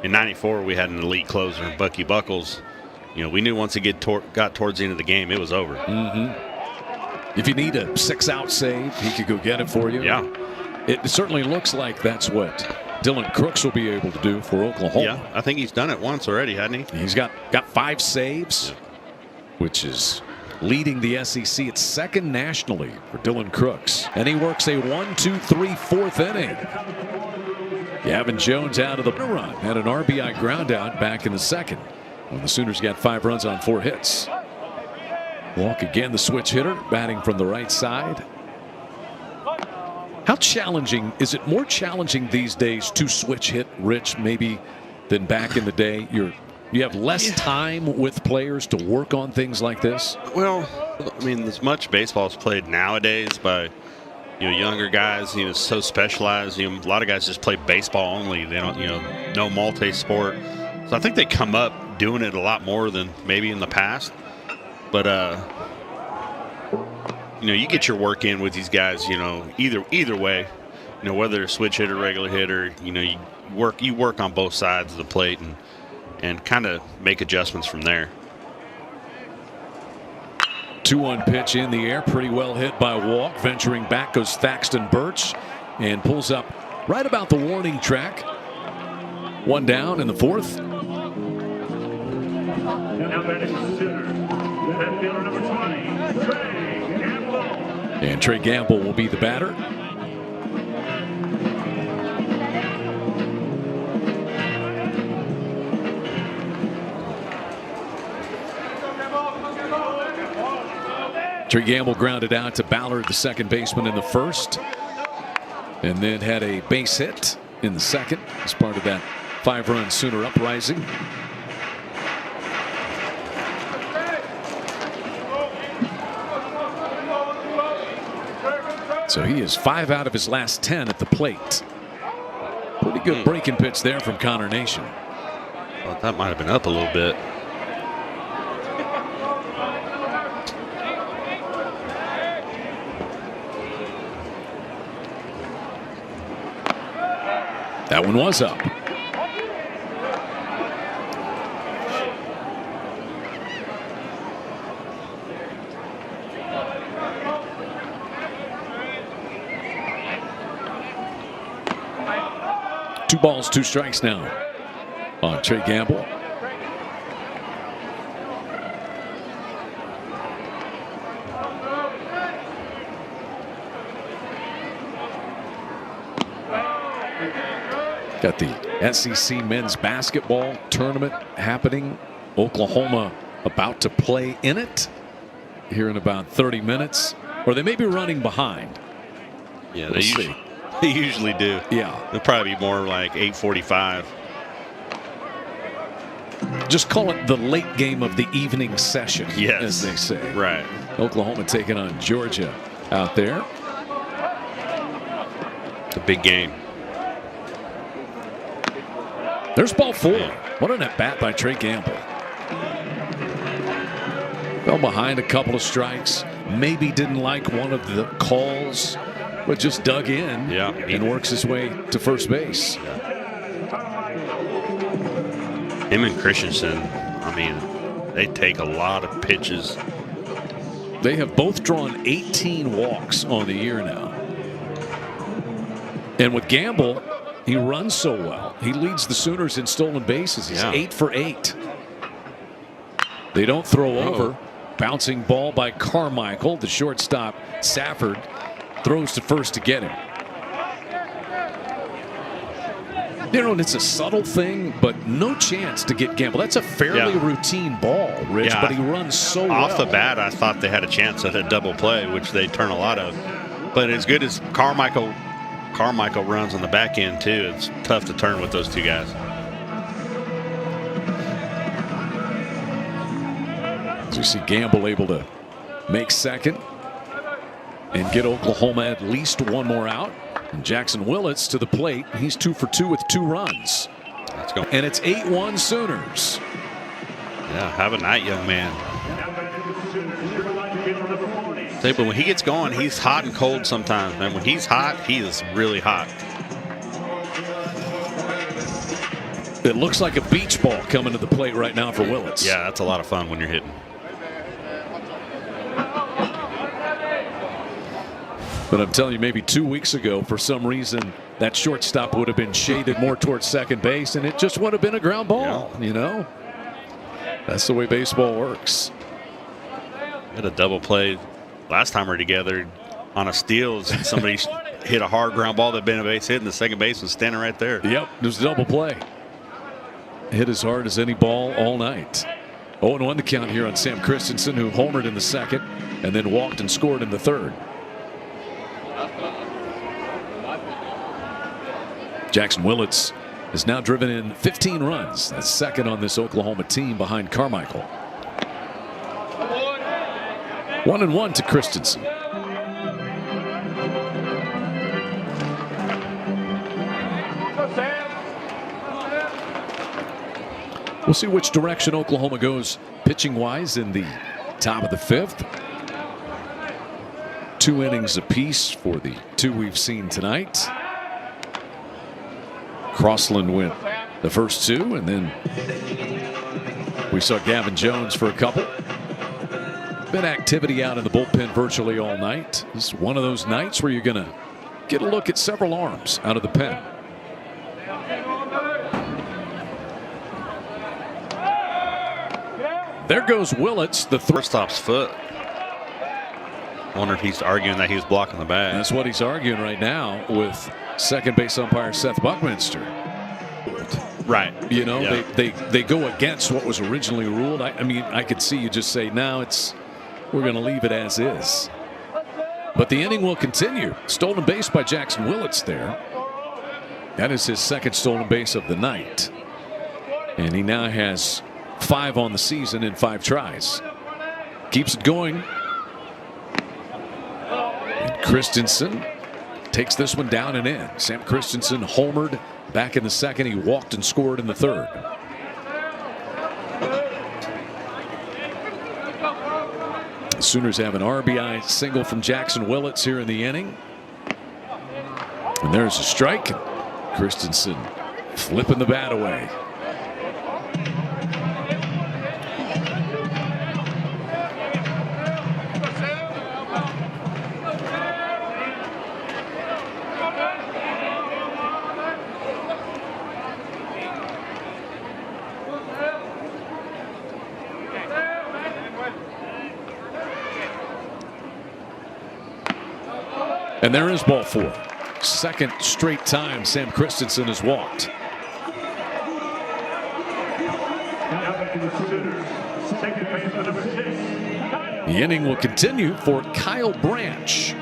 '94 we had an elite closer, Bucky Buckles. We knew once it got towards the end of the game, it was over. If you need a 6-out save, he could go get it for you. Yeah. It certainly looks like that's what Dylan Crooks will be able to do for Oklahoma. Yeah, I think he's done it once already, hasn't he? He's got 5 saves, which is leading the SEC. It's second nationally for Dylan Crooks. And he works a 1-2-3 4th inning. Gavin Jones out of the run. Had an RBI ground out back in the second when the Sooners got 5 runs on 4 hits. Walk again, the switch hitter, batting from the right side. How challenging is it? More challenging these days to switch hit, Rich, maybe than back in the day? You have less time with players to work on things like this. Well, I mean, as much baseball is played nowadays by younger guys, so specialized. A lot of guys just play baseball only. They don't, no multi-sport. So I think they come up doing it a lot more than maybe in the past. But you get your work in with these guys. Either way, whether they're switch hitter, regular hitter. You work on both sides of the plate and kind of make adjustments from there. 2-1 pitch in the air, pretty well hit by Walk. Venturing back goes Thaxton Birch and pulls up right about the warning track. 1 down in the 4th. And Trey Gamble will be the batter. Trey Gamble grounded out to Ballard, the second baseman, in the 1st. And then had a base hit in the 2nd as part of that 5-run Sooner uprising. So he is 5 out of his last 10 at the plate. Pretty good breaking pitch there from Connor Nation. Well, that might have been up a little bit. That one was up. Two balls, 2 strikes now on Trey Gamble. Got the SEC men's basketball tournament happening. Oklahoma about to play in it here in about 30 minutes. Or they may be running behind. Yeah, they usually do. Yeah. It'll probably be more like 8:45. Just call it the late game of the evening session, yes, as they say. Right. Oklahoma taking on Georgia out there. It's a big game. There's ball 4. What an at-bat by Trey Gamble. Fell behind a couple of strikes. Maybe didn't like one of the calls, but just dug in and works his way to first base. Him and Christensen, I mean, they take a lot of pitches. They have both drawn 18 walks on the year now. And with Gamble, he runs so well. He leads the Sooners in stolen bases. He's 8 for 8. They don't throw over. Bouncing ball by Carmichael. The shortstop, Safford, throws to first to get him. You know, and it's a subtle thing, but no chance to get Gamble. That's a fairly routine ball, Rich, but he runs so well. Off the bat, I thought they had a chance at a double play, which they turn a lot of. But as good as Carmichael runs on the back end, too, it's tough to turn with those two guys. As you see Gamble able to make second and get Oklahoma at least one more out. And Jackson Willits to the plate. He's 2 for 2 with 2 runs. Let's go. And it's 8-1 Sooners. Yeah, have a night, young man. But when he gets going, he's hot and cold sometimes, man. When he's hot, he is really hot. It looks like a beach ball coming to the plate right now for Willits. Yeah, that's a lot of fun when you're hitting. But I'm telling you, maybe 2 weeks ago, for some reason, that shortstop would have been shaded more towards second base, and it just would have been a ground ball, you know? That's the way baseball works. We had a double play last time we were together on a steal. Somebody hit a hard ground ball that had been a base hit, and the second base was standing right there. Yep, it was a double play. Hit as hard as any ball all night. 0-1 the count here on Sam Christensen, who homered in the second and then walked and scored in the third. Jackson Willits has now driven in 15 runs. That's second on this Oklahoma team behind Carmichael. 1-1 to Christensen. We'll see which direction Oklahoma goes pitching wise in the top of the 5th. 2 innings apiece for the 2 we've seen tonight. Crossland went the first 2, and then we saw Gavin Jones for a couple. Been activity out in the bullpen virtually all night. This is one of those nights where you're going to get a look at several arms out of the pen. There goes Willits, the shortstop's foot. I wonder if he's arguing that he was blocking the bag. That's what he's arguing right now with second base umpire Seth Buckminster. Right. You know, they go against what was originally ruled. I mean, I could see you just say, now we're going to leave it as is. But the inning will continue. Stolen base by Jackson Willits there. That is his second stolen base of the night. And he now has 5 on the season in 5 tries. Keeps it going. And Christensen takes this one down and in. Sam Christensen homered back in the second. He walked and scored in the third. The Sooners have an RBI single from Jackson Willits here in the inning. And there's a strike. Christensen flipping the bat away. And there is ball 4. Second straight time Sam Christensen has walked. The inning will continue for Kyle Branch.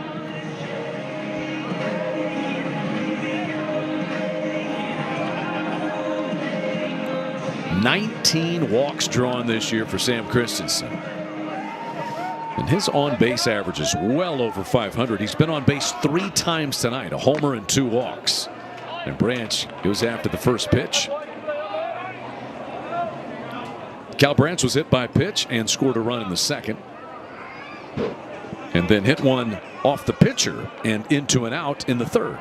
"19 walks drawn this year for Sam Christensen. And his on-base average is well over 500. He's been on base 3 times tonight, a homer and 2 walks. And Branch goes after the first pitch. Cal Branch was hit by a pitch and scored a run in the second. And then hit one off the pitcher and into an out in the third.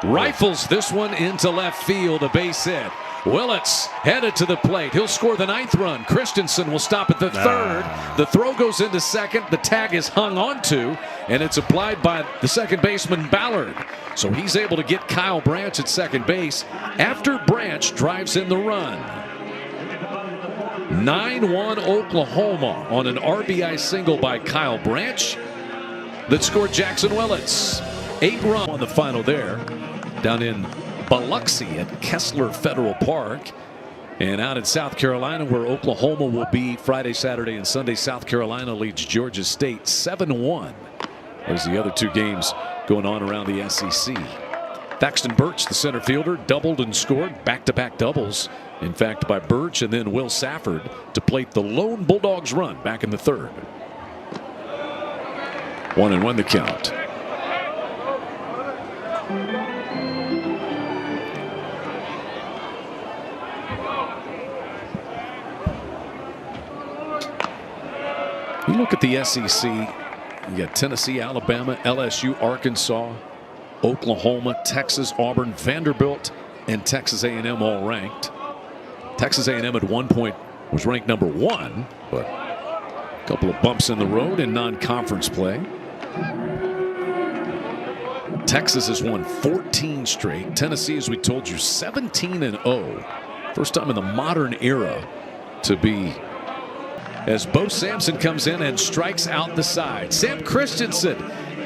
Rifles this one into left field, a base hit. Willits headed to the plate. He'll score the 9th run. Christensen will stop at the 3rd. The throw goes into second. The tag is hung onto, and it's applied by the second baseman Ballard. So he's able to get Kyle Branch at second base after Branch drives in the run. 9-1 Oklahoma on an RBI single by Kyle Branch that scored Jackson Willits. 8 runs on the final there down in Biloxi at Kessler Federal Park. And out in South Carolina, where Oklahoma will be Friday, Saturday, and Sunday, South Carolina leads Georgia State 7-1. There's the other 2 games going on around the SEC. Thaxton Birch, the center fielder, doubled and scored back-to-back doubles. In fact, by Birch and then Will Safford to plate the lone Bulldogs run back in the 3rd. 1-1 the count. You look at the SEC, you got Tennessee, Alabama, LSU, Arkansas, Oklahoma, Texas, Auburn, Vanderbilt, and Texas A&M all ranked. Texas A&M at one point was ranked number 1, but a couple of bumps in the road in non-conference play. Texas has won 14 straight. Tennessee, as we told you, 17-0. First time in the modern era to be, as Bo Sampson comes in and strikes out the side. Sam Christensen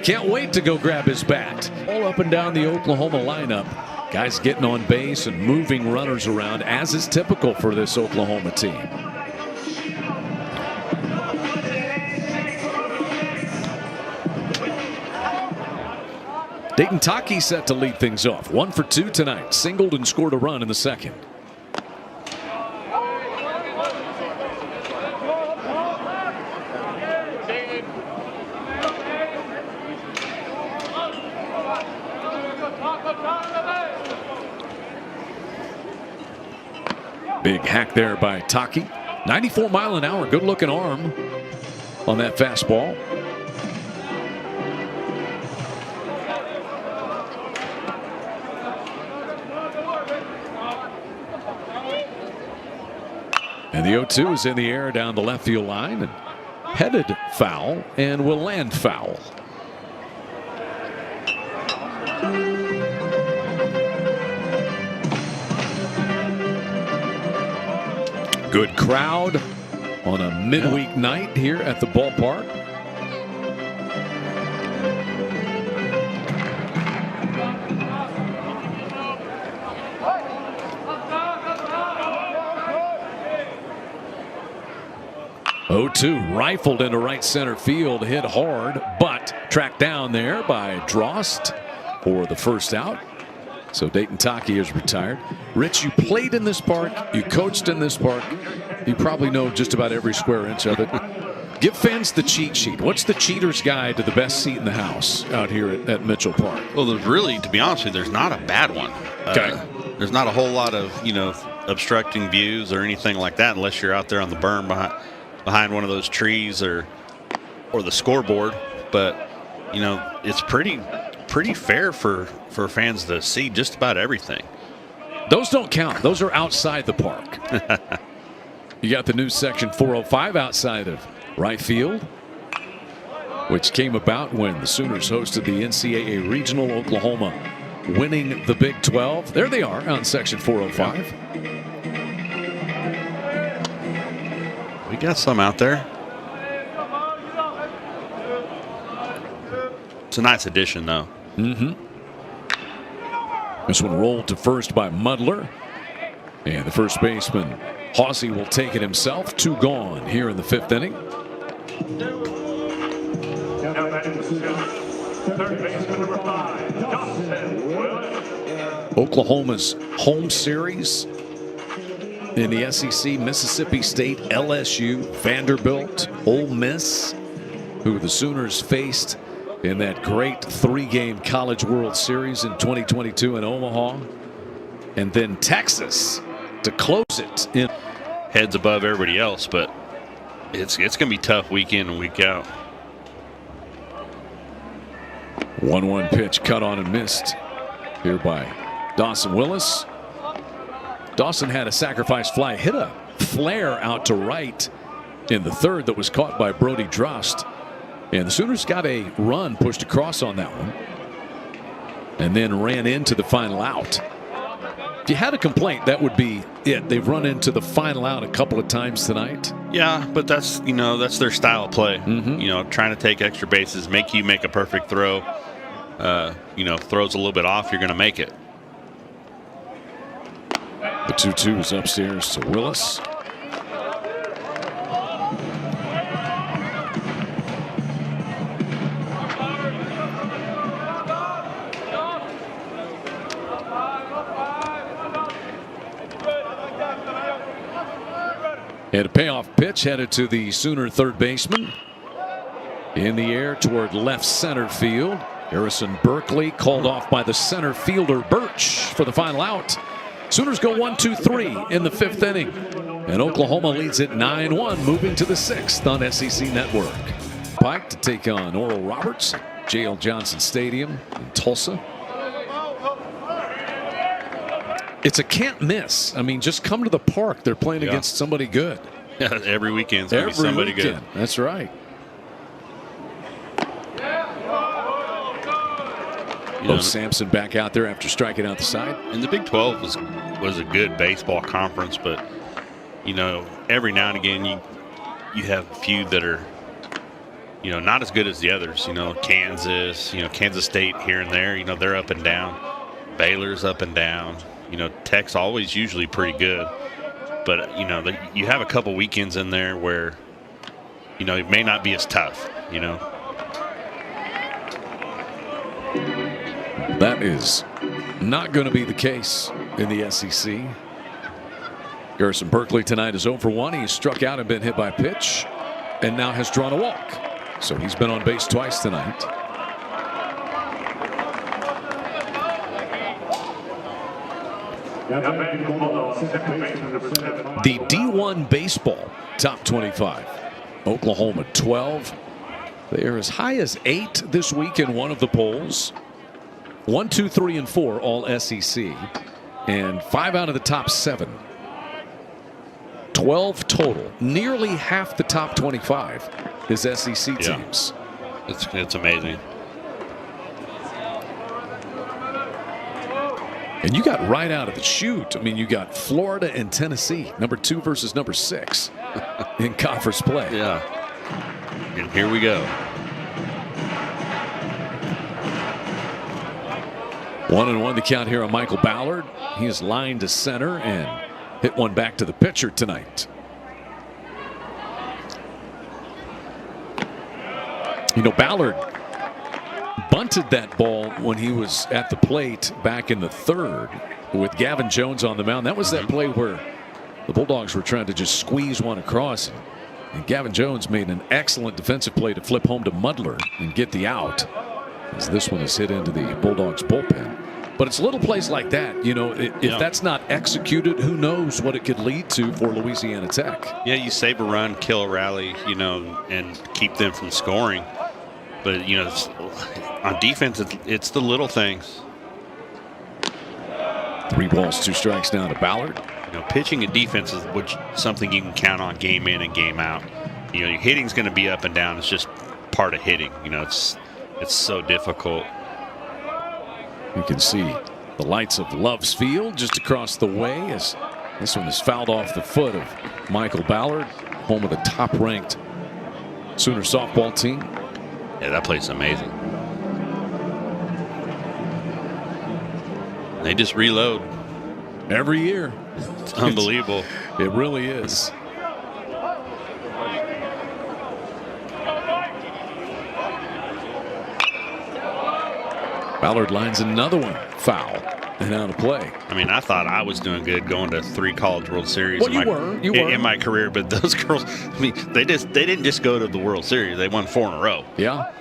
can't wait to go grab his bat. All up and down the Oklahoma lineup. Guys getting on base and moving runners around, as is typical for this Oklahoma team. Dayton Taki set to lead things off. 1 for 2 tonight. Singled and scored a run in the 2nd. Big hack there by Taki. 94 mile an hour. Good looking arm on that fastball. And the 0-2 is in the air down the left field line and headed foul and will land foul. Good crowd on a midweek night here at the ballpark. Oh-2 rifled into right center field, hit hard, but tracked down there by Drost for the first out. So Dayton Taki is retired. Rich, you played in this park, you coached in this park, you probably know just about every square inch of it. Give fans the cheat sheet. What's the cheater's guide to the best seat in the house out here at Mitchell Park? Well, there's really, to be honest with you, there's not a bad one. Okay. There's not a whole lot of, obstructing views or anything like that unless you're out there on the berm behind one of those trees or the scoreboard. But, it's pretty fair for fans to see just about everything. Those don't count. Those are outside the park. You got the new section 405 outside of right field, which came about when the Sooners hosted the NCAA Regional, Oklahoma winning the Big 12. There they are on section 405. We got some out there. It's a nice addition, though. This one rolled to first by Mudler. And the first baseman, Hawsey, will take it himself. 2 gone here in the 5th inning. Oklahoma's home series in the SEC, Mississippi State, LSU, Vanderbilt, Ole Miss, who the Sooners faced in that great 3-game College World Series in 2022 in Omaha. And then Texas to close it in. Heads above everybody else, but it's going to be tough week in and week out. 1-1 pitch cut on and missed here by Dawson Willis. Dawson had a sacrifice fly, hit a flare out to right in the 3rd that was caught by Brody Drost. And the Sooners got a run pushed across on that one and then ran into the final out. If you had a complaint, that would be it. They've run into the final out a couple of times tonight. Yeah, but that's their style of play. Mm-hmm. Trying to take extra bases, make a perfect throw. Throws a little bit off, you're going to make it. The 2-2 is upstairs to Willis. And a payoff pitch headed to the Sooner third baseman. In the air toward left center field. Harrison Berkeley called off by the center fielder Birch for the final out. Sooners go 1-2-3 in the 5th inning. And Oklahoma leads it 9-1, moving to the 6th on SEC Network. Pike to take on Oral Roberts at J.L. Johnson Stadium in Tulsa. It's a can't miss. I mean, just come to the park. They're playing against somebody good. Yeah, every weekend's going to be somebody good. That's right. Sampson back out there after striking out the side. And the Big 12 was a good baseball conference, but every now and again you have a few that are not as good as the others. Kansas, Kansas State here and there. They're up and down. Baylor's up and down. Tech's always usually pretty good, but you have a couple weekends in there where it may not be as tough. That is not going to be the case in the SEC. Harrison Berkeley tonight is 0 for 1. He's struck out and been hit by a pitch and now has drawn a walk. So he's been on base twice tonight. The D1 baseball top 25. Oklahoma 12. They are as high as 8 this week in one of the polls. 1, 2, 3, and 4 all SEC, and 5 out of the top 7. 12 total. Nearly half the top 25 is SEC teams. It's amazing. And you got right out of the chute. I mean, you got Florida and Tennessee, number 2 versus number 6 in conference play. Yeah. And here we go. 1-1 the count here on Michael Ballard. He is lined to center and hit one back to the pitcher tonight. Ballard bunted that ball when he was at the plate back in the 3rd with Gavin Jones on the mound. That was that play where the Bulldogs were trying to just squeeze one across. And Gavin Jones made an excellent defensive play to flip home to Mudler and get the out, as this one is hit into the Bulldogs bullpen. But it's little plays like that, if that's not executed, who knows what it could lead to for Louisiana Tech. Yeah, you save a run, kill a rally, and keep them from scoring. But, on defense, it's the little things. 3 balls, 2 strikes now to Ballard. Pitching and defense is something you can count on game in and game out. Your hitting's going to be up and down. It's just part of hitting. It's so difficult. You can see the lights of Love's Field just across the way as this one is fouled off the foot of Michael Ballard, home of the top-ranked Sooner softball team. Yeah, that place is amazing. They just reload every year. It's unbelievable. It really is. Ballard lines another one foul and out of play. I mean, I thought I was doing good going to 3 College World Series well, you were in my career, but those girls, I mean, they didn't just go to the World Series. They won 4 in a row. Yeah.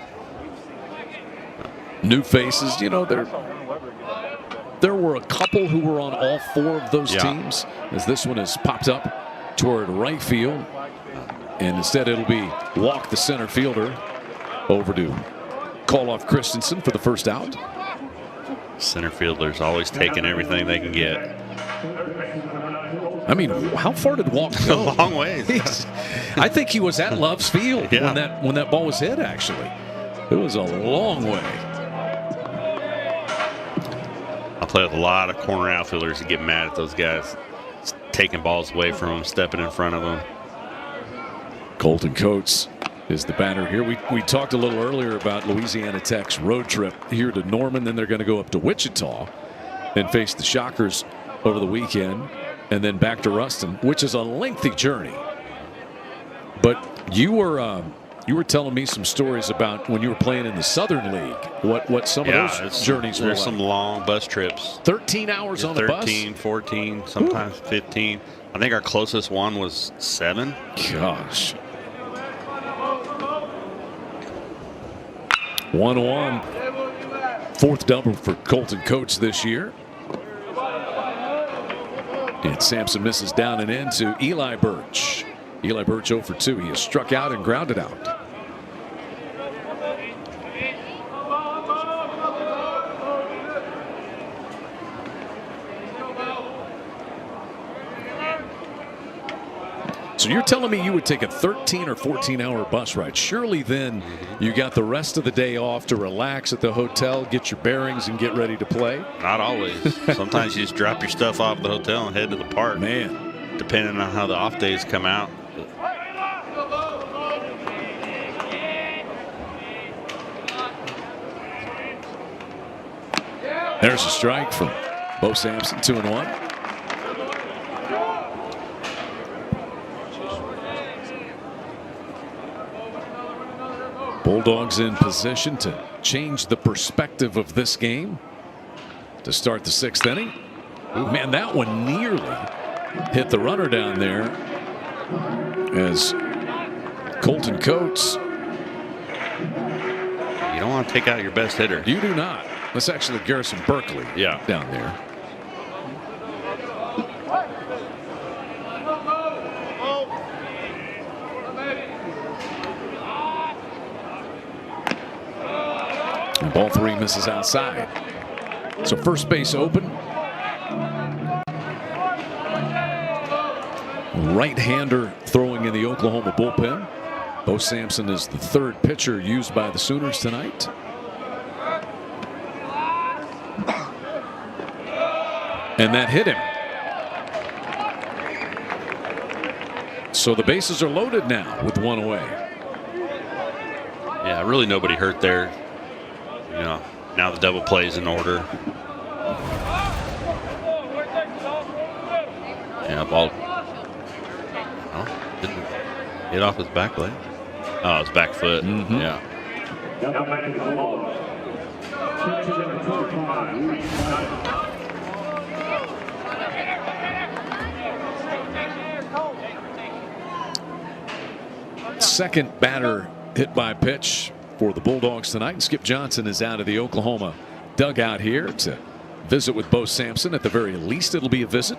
New faces, there were a couple who were on all 4 of those teams, as this one has popped up toward right field. And instead it'll be walk the center fielder over to call off Christensen for the first out. Center fielders always taking everything they can get. I mean, how far did Walk go? A long ways. I think he was at Love's Field when that ball was hit, actually. It was a long way. I'll play with a lot of corner outfielders that get mad at those guys taking balls away from them, stepping in front of them. Colton Coates is the batter here. We talked a little earlier about Louisiana Tech's road trip here to Norman. Then they're going to go up to Wichita and face the Shockers over the weekend, and then back to Ruston, which is a lengthy journey. But you were telling me some stories about when you were playing in the Southern League. What some of those journeys were like. There's some long bus trips. 13 hours on the bus. 13, 14, sometimes 15. I think our closest one was 7. Gosh. 1-1. Fourth double for Colton Coates this year. And Sampson misses down and in to Eli Birch. Eli Birch 0 for 2. He is struck out and grounded out. So you're telling me you would take a 13 or 14-hour bus ride. Surely then you got the rest of the day off to relax at the hotel, get your bearings, and get ready to play? Not always. Sometimes you just drop your stuff off at the hotel and head to the park. Man. Depending on how the off days come out. There's a strike from Bo Sampson, 2-1. Bulldogs in position to change the perspective of this game to start the 6th inning. Ooh, man, that one nearly hit the runner down there as Colton Coates. You don't want to take out your best hitter. You do not. That's actually Garrison Berkeley down there. And ball 3 misses outside. So first base open. Right-hander throwing in the Oklahoma bullpen. Bo Sampson is the 3rd pitcher used by the Sooners tonight. And that hit him. So the bases are loaded now with 1 away. Yeah, really nobody hurt there. You know, now the double play is in order. Yeah, ball. Oh, didn't hit off his back leg. Oh, his back foot. Yeah. Second batter hit by pitch for the Bulldogs tonight. And Skip Johnson is out of the Oklahoma dugout here to visit with Bo Sampson. At the very least, it'll be a visit.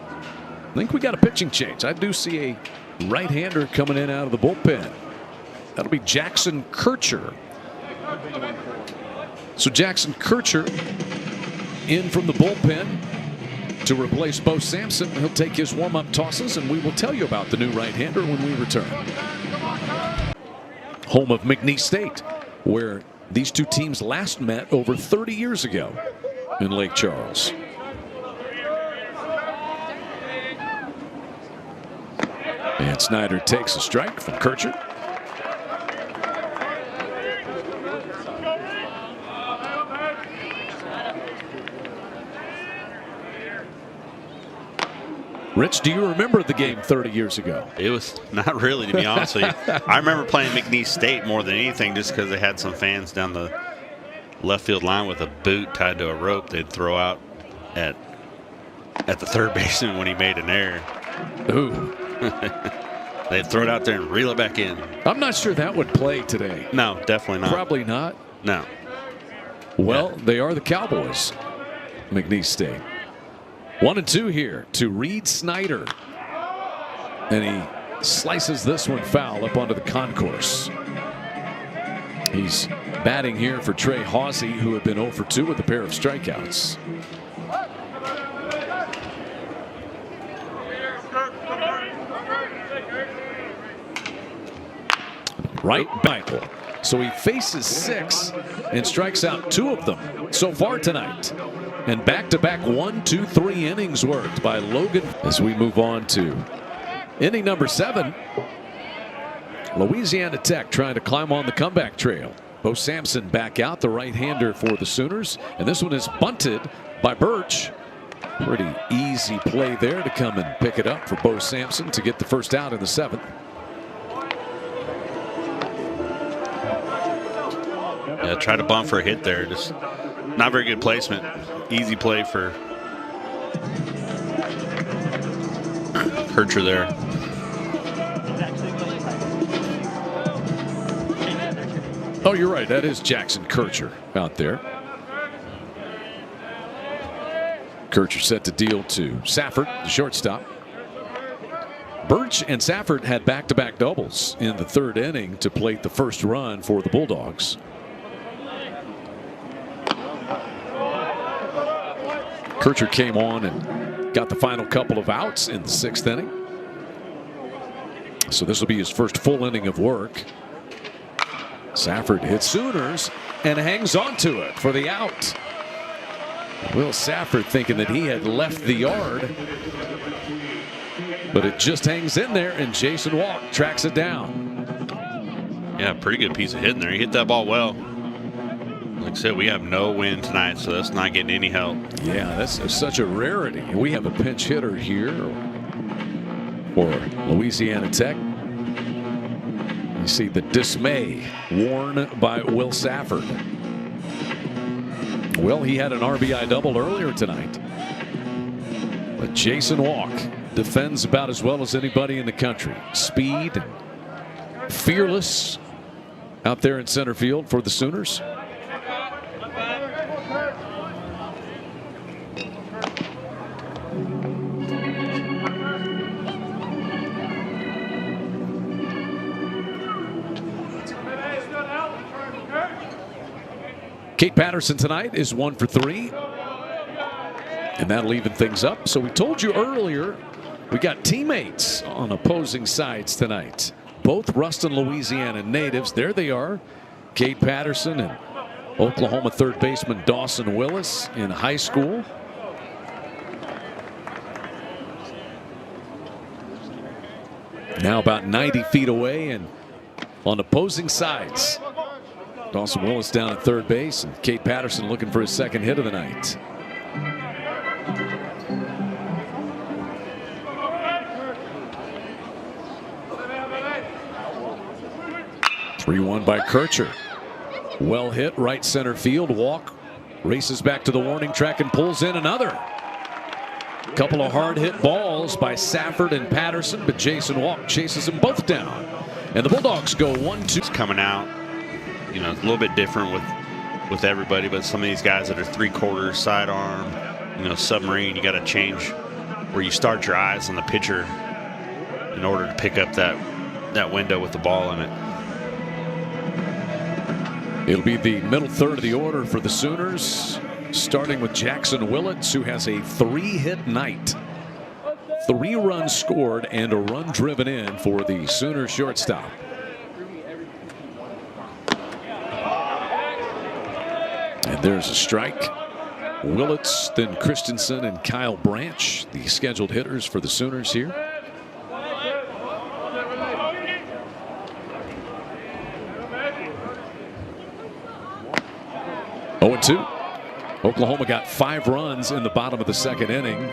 I think we got a pitching change. I do see a right-hander coming in out of the bullpen. That'll be Jackson Kircher. So Jackson Kircher in from the bullpen to replace Bo Sampson. He'll take his warm-up tosses, and we will tell you about the new right-hander when we return. Home of McNeese State, where these two teams last met over 30 years ago in Lake Charles. And Snyder takes a strike from Kircher. Rich, do you remember the game 30 years ago? It was not really, to be honest with you. I remember playing McNeese State more than anything just because they had some fans down the left field line with a boot tied to a rope they'd throw out at the third baseman when he made an error. Ooh. They'd throw it out there and reel it back in. I'm not sure that would play today. No, definitely not. Probably not. No. Well, they are the Cowboys, McNeese State. 1-2 here to Reed Snyder. And he slices this one foul up onto the concourse. He's batting here for Trey Hawsey, who had been 0 for 2 with a pair of strikeouts. Right Michael. So he faces 6 and strikes out 2 of them so far tonight. And back-to-back 1, 2, 3 innings worked by Logan. As we move on to inning number 7. Louisiana Tech trying to climb on the comeback trail. Bo Sampson back out, the right-hander for the Sooners. And this one is bunted by Birch. Pretty easy play there to come and pick it up for Bo Sampson to get the first out in the 7th. Yeah, try to bunt for a hit there. Just not very good placement. Easy play for Kircher there. Oh, you're right. That is Jackson Kircher out there. Kircher set to deal to Safford, the shortstop. Birch and Safford had back-to-back doubles in the 3rd inning to plate the first run for the Bulldogs. Kircher came on and got the final couple of outs in the 6th inning. So this will be his first full inning of work. Safford hits Sooners and hangs on to it for the out. Will Safford thinking that he had left the yard, but it just hangs in there, and Jason Walk tracks it down. Yeah, pretty good piece of hitting there. He hit that ball well. Like I said, we have no wind tonight, so that's not getting any help. Yeah, that's such a rarity. We have a pinch hitter here for Louisiana Tech. You see the dismay worn by Will Safford. Well, he had an RBI double earlier tonight. But Jason Walk defends about as well as anybody in the country. Speed and fearless out there in center field for the Sooners. Kate Patterson tonight is 1 for 3. And that'll even things up. So we told you earlier, we got teammates on opposing sides tonight. Both Ruston, Louisiana natives. There they are. Kate Patterson and Oklahoma 3rd baseman Dawson Willis in high school. Now about 90 feet away and on opposing sides. Dawson Willis down at 3rd base, and Kate Patterson looking for his 2nd hit of the night. (3-1) by Kircher. Well hit right center field. Walk races back to the warning track and pulls in another. Couple of hard hit balls by Safford and Patterson, but Jason Walk chases them both down. And the Bulldogs go 1-2. It's coming out. You know, it's a little bit different with everybody, but some of these guys that are 3/4 sidearm, you know, submarine, you got to change where you start your eyes on the pitcher in order to pick up that window with the ball in it. It'll be the middle 3rd of the order for the Sooners, starting with Jackson Willits, who has a 3-hit night. 3 runs scored and a run driven in for the Sooners shortstop. And there's a strike. Willits, then Christensen and Kyle Branch, the scheduled hitters for the Sooners here. Oh, 2. Oklahoma got 5 runs in the bottom of the 2nd inning.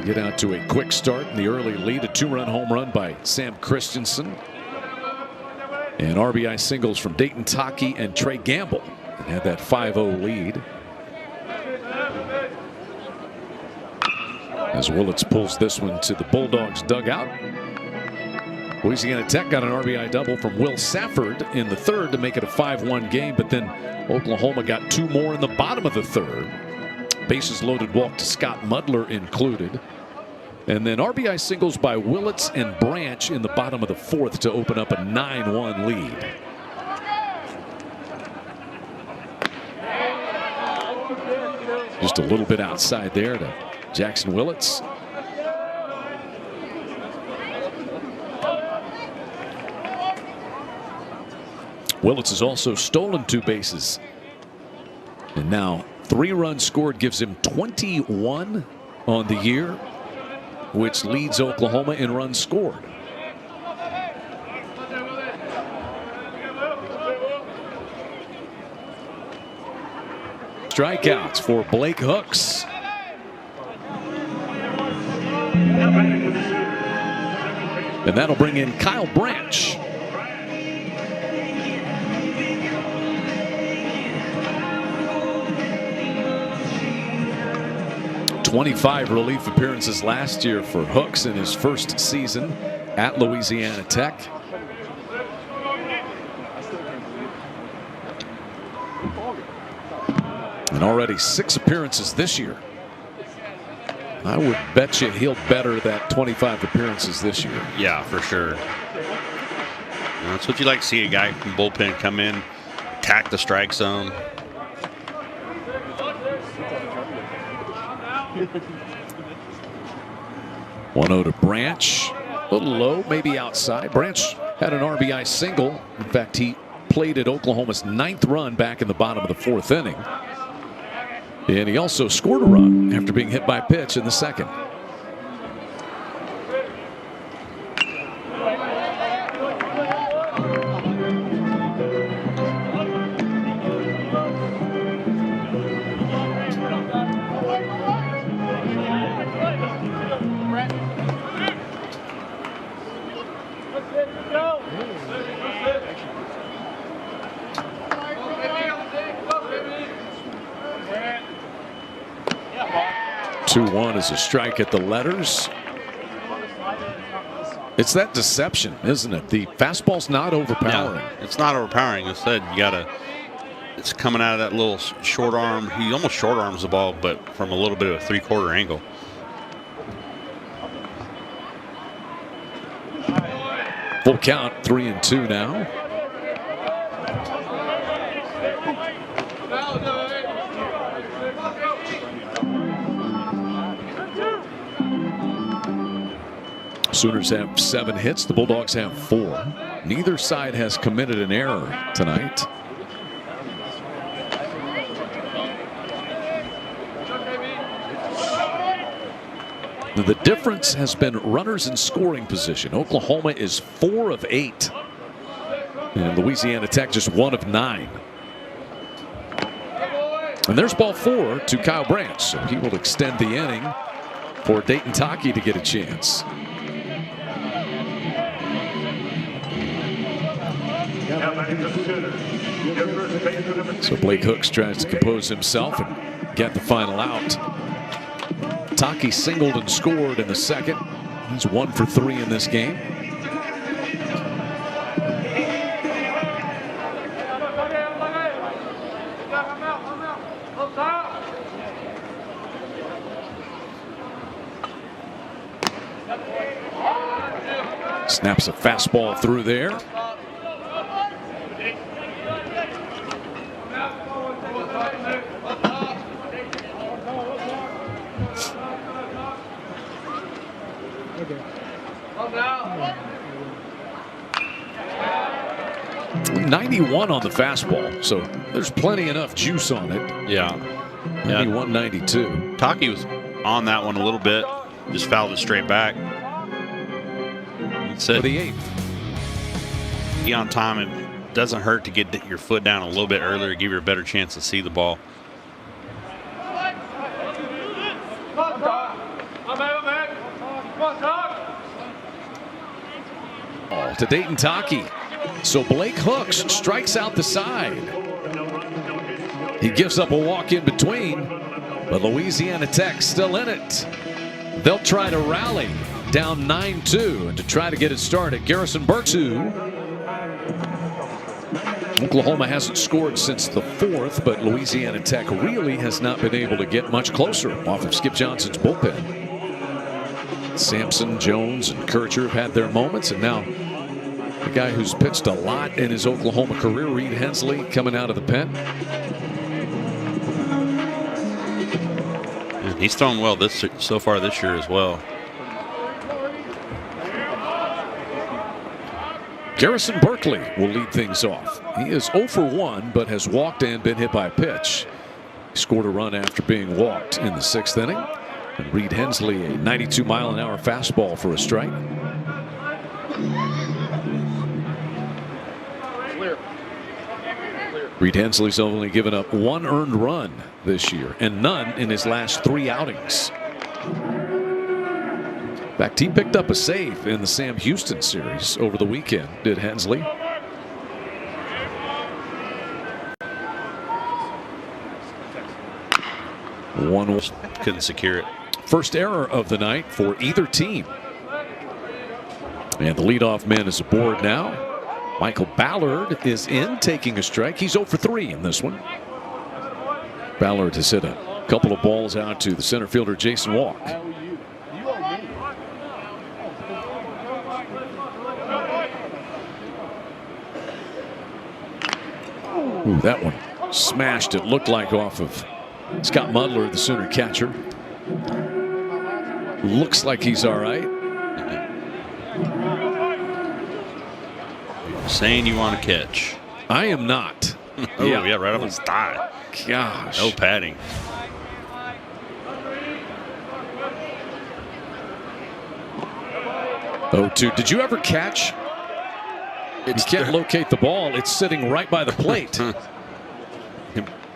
Get out to a quick start in the early lead. A 2-run home run by Sam Christensen. And RBI singles from Dayton Taki and Trey Gamble. And had that 5-0 lead. As Willits pulls this one to the Bulldogs dugout. Louisiana Tech got an RBI double from Will Safford in the 3rd to make it a 5-1 game, but then Oklahoma got 2 more in the bottom of the 3rd. Bases loaded walk to Scott Mudler included. And then RBI singles by Willits and Branch in the bottom of the 4th to open up a 9-1 lead. Just a little bit outside there to Jackson Willits. Willits has also stolen 2 bases. And now 3 runs scored gives him 21 on the year, which leads Oklahoma in runs scored. Strikeouts for Blake Hooks. And that'll bring in Kyle Branch. "25 relief appearances last year for Hooks in his first season at Louisiana Tech. And already 6 appearances this year. I would bet you he'll better that 25 appearances this year. Yeah, for sure. That's what you like to see, a guy from bullpen come in, attack the strike zone. One-0 to Branch. A little low, maybe outside. Branch had an RBI single. In fact, he played at Oklahoma's 9th run back in the bottom of the 4th inning. And he also scored a run after being hit by a pitch in the 2nd. One is a strike at the letters. It's that deception, isn't it? The fastball's not overpowering. Yeah, it's not overpowering. Instead, you gotta. It's coming out of that little short arm. He almost short arms the ball, but from a little bit of a 3/4 angle. Full count, 3-2 now. Sooners have 7 hits. The Bulldogs have 4. Neither side has committed an error tonight. The difference has been runners in scoring position. Oklahoma is 4 of 8. And Louisiana Tech just 1 of 9. And there's ball 4 to Kyle Branch. So he will extend the inning for Dayton Taki to get a chance. So Blake Hooks tries to compose himself and get the final out. Taki singled and scored in the 2nd. He's 1 for 3 in this game. Snaps a fastball through there. Okay. 91 on the fastball, so there's plenty enough juice on it. Yeah. 91, 92. Taki was on that one a little bit, just fouled it straight back. For the 8th. Be on time. It doesn't hurt to get your foot down a little bit earlier, give you a better chance to see the ball. To Dayton Taki. So Blake Hooks strikes out the side. He gives up a walk in between, but Louisiana Tech still in it. They'll try to rally down 9-2 and to try to get it started. Garrison Burks, Oklahoma hasn't scored since the 4th, but Louisiana Tech really has not been able to get much closer off of Skip Johnson's bullpen. Sampson, Jones, and Kircher have had their moments, and now the guy who's pitched a lot in his Oklahoma career, Reed Hensley, coming out of the pen. He's thrown well so far this year as well. Garrison Berkeley will lead things off. He is 0 for 1, but has walked and been hit by a pitch. scored a run after being walked in the 6th inning. And Reed Hensley, a 92-mile-an-hour fastball for a strike. Reed Hensley's only given up 1 earned run this year and none in his last 3 outings. In fact, he picked up a save in the Sam Houston series over the weekend, did Hensley. One couldn't secure it. First error of the night for either team. And the leadoff man is aboard now. Michael Ballard is in, taking a strike. He's 0 for 3 in this one. Ballard has hit a couple of balls out to the center fielder Jason Walk. Ooh, that one smashed. It looked like off of Scott Mudler, the Sooner catcher. Looks like he's all right. Saying you want to catch. I am not. Oh, yeah, right off his thigh. Gosh. No padding. Oh, two. Did you ever catch? You can't locate the ball. It's sitting right by the plate.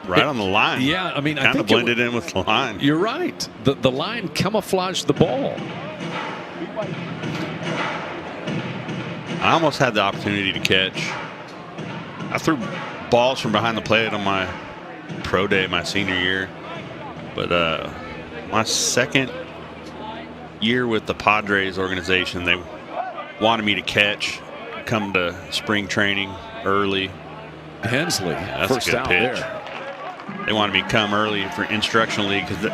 Right on the line. Yeah, I mean, I kind think of blended in with the line. You're right. The line camouflaged the ball. I almost had the opportunity to catch. I threw balls from behind the plate on my pro day my senior year, but my second year with the Padres organization, they wanted me to catch, come to spring training early. Hensley, yeah, first a good out pitch. there. They wanted me to come early for instructional league because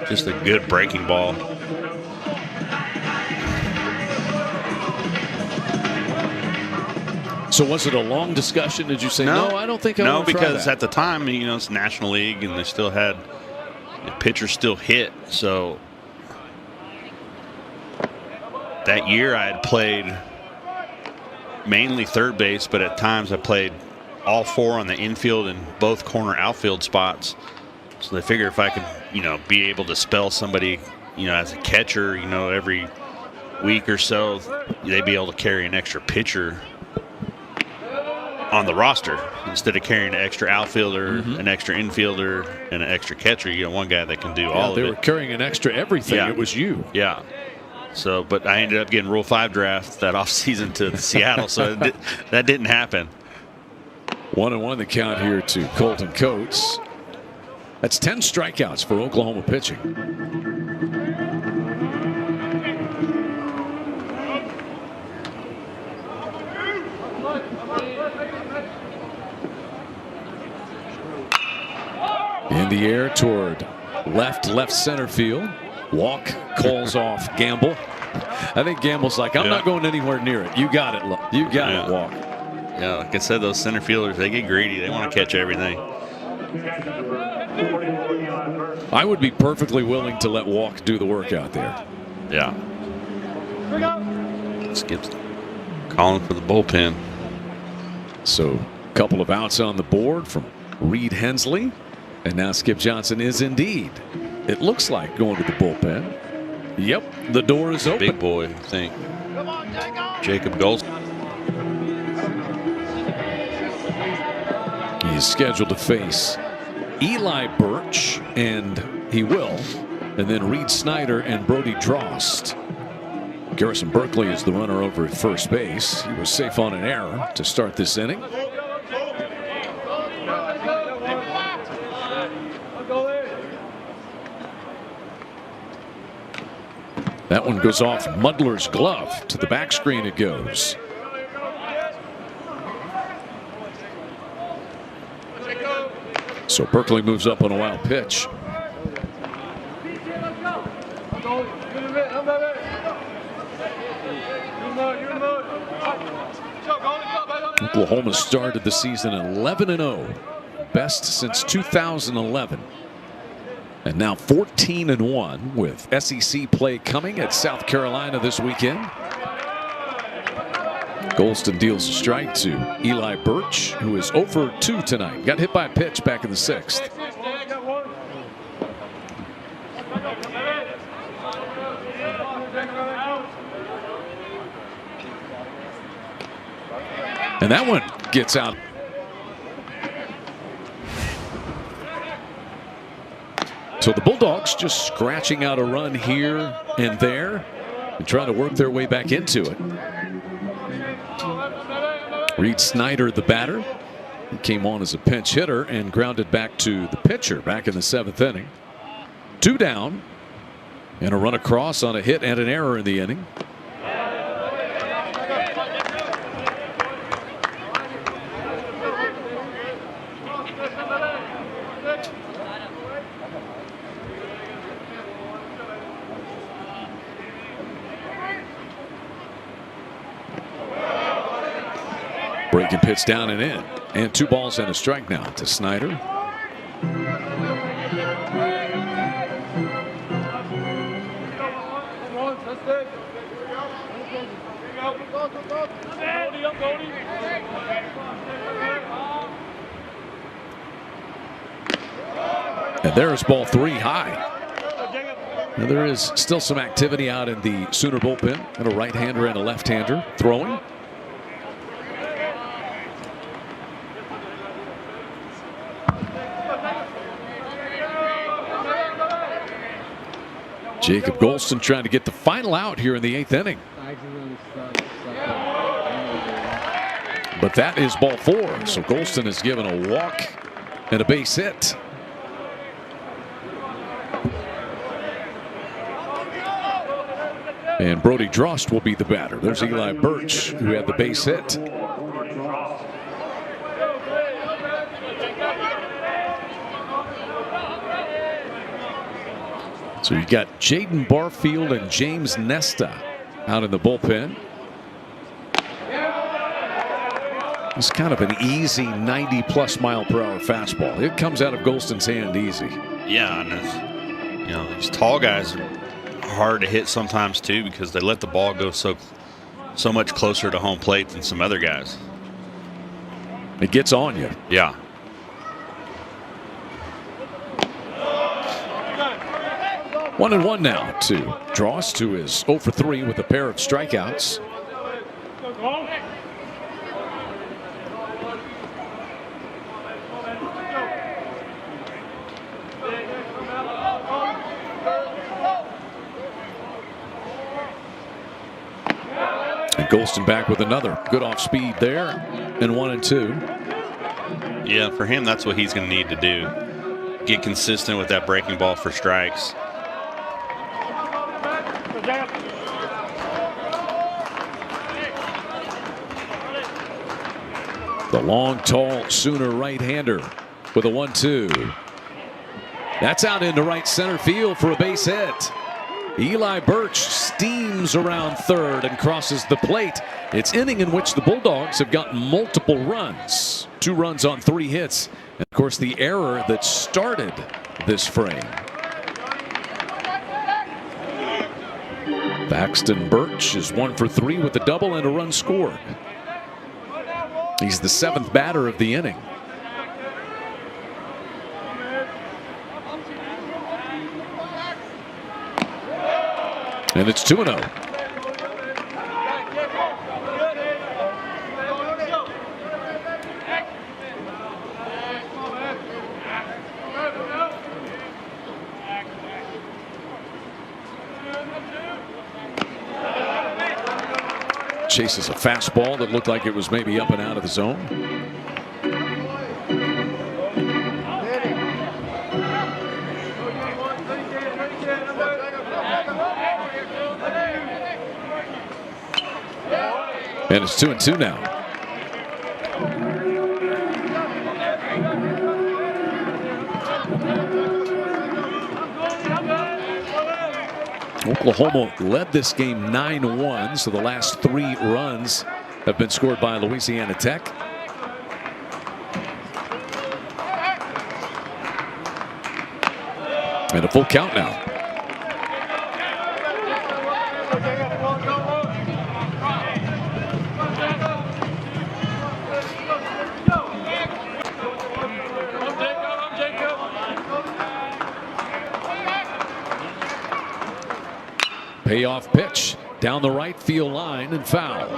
just a good breaking ball. So was it a long discussion? Did you say no? I don't think I want to try because that. at the time, you know, it's National League and they still had the pitchers still hit. So that year I had played mainly third base, but at times I played all 4 on the infield and both corner outfield spots. So they figure if I could, you know, be able to spell somebody, you know, as a catcher, you know, every week or so, they'd be able to carry an extra pitcher on the roster instead of carrying an extra outfielder, an extra infielder, and an extra catcher. You know, one guy that can do all of it. They were carrying an extra everything. Yeah. It was you. Yeah. So, but I ended up getting Rule 5 draft that offseason to Seattle, so that didn't happen. 1-1 the count here to Colton Coates. That's 10 strikeouts for Oklahoma pitching. In the air toward left center field. Walk calls off Gamble. I think Gamble's like, I'm not going anywhere near it. You got it. You got it, Walk. Yeah, like I said, those center fielders, they get greedy. They want to catch everything. I would be perfectly willing to let Walk do the work out there. Yeah. Skip's calling for the bullpen. So a couple of outs on the board from Reed Hensley. And now Skip Johnson is indeed, it looks like, going to the bullpen. Yep, the door is open. Big boy, I think. Jacob Gold. He is scheduled to face Eli Birch, and he will. And then Reed Snyder and Brody Drost. Garrison Berkeley is the runner over at first base. He was safe on an error to start this inning. That one goes off Mudler's glove. To the back screen it goes. So Berkeley moves up on a wild pitch. Oklahoma started the season 11-0, best since 2011. And now 14-1 with SEC play coming at South Carolina this weekend. Golston deals a strike to Eli Birch, who is 0 for 2 tonight. Got hit by a pitch back in the 6th. And that one gets out. So the Bulldogs just scratching out a run here and there and trying to work their way back into it. Reed Snyder, the batter, he came on as a pinch hitter and grounded back to the pitcher back in the 7th inning. 2 down and a run across on a hit and an error in the inning. Breaking pitch down and in. And 2 balls and a strike now to Snyder. And there's ball 3 high. Now there is still some activity out in the Sooner bullpen. And a right-hander and a left-hander throwing. Jacob Golston trying to get the final out here in the 8th inning. But that is ball 4. So Golston is given a walk and a base hit. And Brody Drost will be the batter. There's Eli Birch, who had the base hit. So you got Jaden Barfield and James Nesta out in the bullpen. It's kind of an easy 90+ mile/per-hour fastball. It comes out of Golston's hand easy. Yeah, and these tall guys are hard to hit sometimes too because they let the ball go so much closer to home plate than some other guys. It gets on you. Yeah. One and one now to Drost, who is 0 for 3 with a pair of strikeouts. And Golston back with another good off speed there, and 1 and 2. Yeah, for him, that's what he's going to need to do. Get consistent with that breaking ball for strikes. The long, tall Sooner right-hander with a 1-2. That's out into right center field for a base hit. Eli Birch steams around third and crosses the plate. It's inning in which the Bulldogs have gotten multiple runs. 2 runs on 3 hits. And of course, the error that started this frame. Paxton Birch is 1 for 3 with a double and a run scored. He's the 7th batter of the inning. And it's 2-0. Chases a fastball that looked like it was maybe up and out of the zone. And it's 2-2 now. Oklahoma led this game 9-1, so the last 3 runs have been scored by Louisiana Tech. And a full count now. Payoff pitch down the right field line and foul.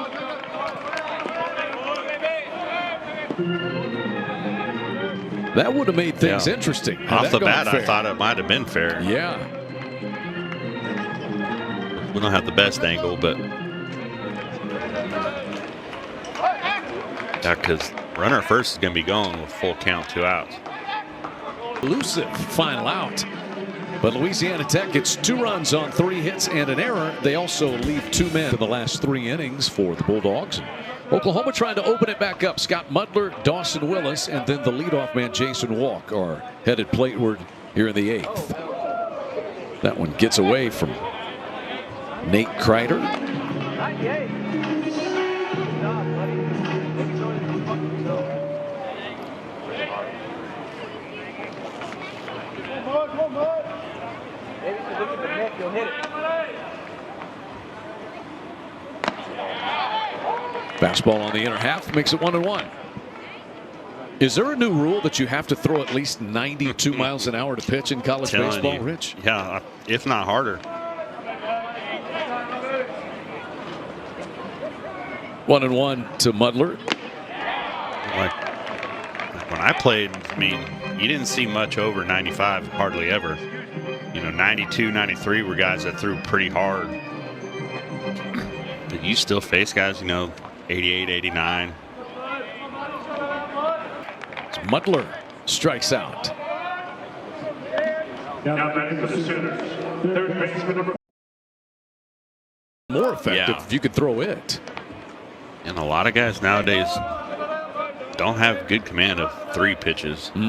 That would have made things interesting. Off the bat, I thought it might have been fair. Yeah. We don't have the best angle, but yeah, because runner first is going to be going with full count, 2 outs. Elusive final out. But Louisiana Tech gets 2 runs on 3 hits and an error. They also leave 2 men in the last 3 innings for the Bulldogs. Oklahoma trying to open it back up. Scott Mudler, Dawson Willis, and then the leadoff man Jason Walk are headed plateward here in the 8th. That one gets away from Nate Kreider. Fastball on the inner half makes it 1-1. Is there a new rule that you have to throw at least 92 miles an hour to pitch in college baseball, Rich? Yeah, if not harder. 1-1 to Mudler. Like when I played, I mean, you didn't see much over 95, hardly ever. You know, 92, 93 were guys that threw pretty hard. But you still face guys, you know, 88, 89. Mudler strikes out. Now batting for the Sooners, third baseman number. More effective if you could throw it. And a lot of guys nowadays don't have good command of 3 pitches. The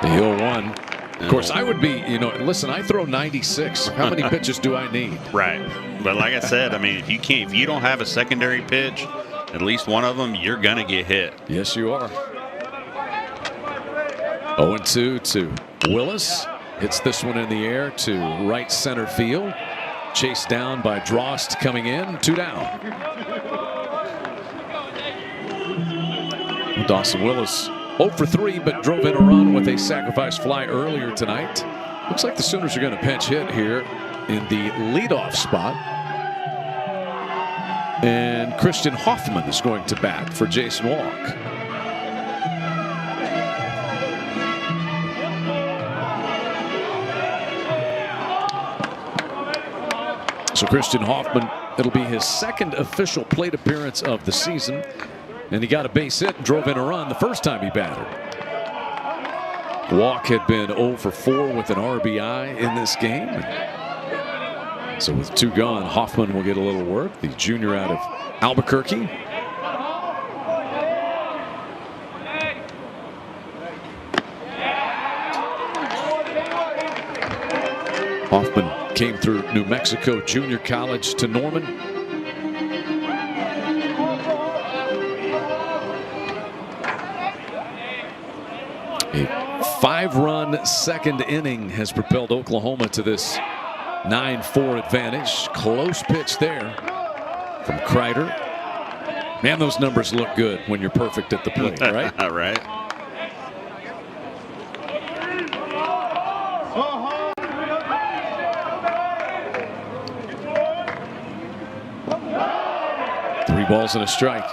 0-1. Of course, I would be, listen, I throw 96. How many pitches do I need? Right. But like I said, I mean, if you don't have a secondary pitch, at least one of them, you're going to get hit. Yes, you are. 0-2 to Willis. Hits this one in the air to right center field. Chased down by Drost coming in. 2 down. Dawson Willis 0 for 3, but drove in a run with a sacrifice fly earlier tonight. Looks like the Sooners are going to pinch hit here in the leadoff spot. And Christian Hoffman is going to bat for Jason Walk. So Christian Hoffman, it'll be his 2nd official plate appearance of the season. And he got a base hit and drove in a run the first time he batted. Walk had been 0 for 4 with an RBI in this game. So with 2 gone, Hoffman will get a little work. The junior out of Albuquerque. Hoffman came through New Mexico Junior College to Norman. A 5-run 2nd inning has propelled Oklahoma to this 9-4 advantage. Close pitch there from Kreider. Man, those numbers look good when you're perfect at the plate, right? Right. Three balls and a strike.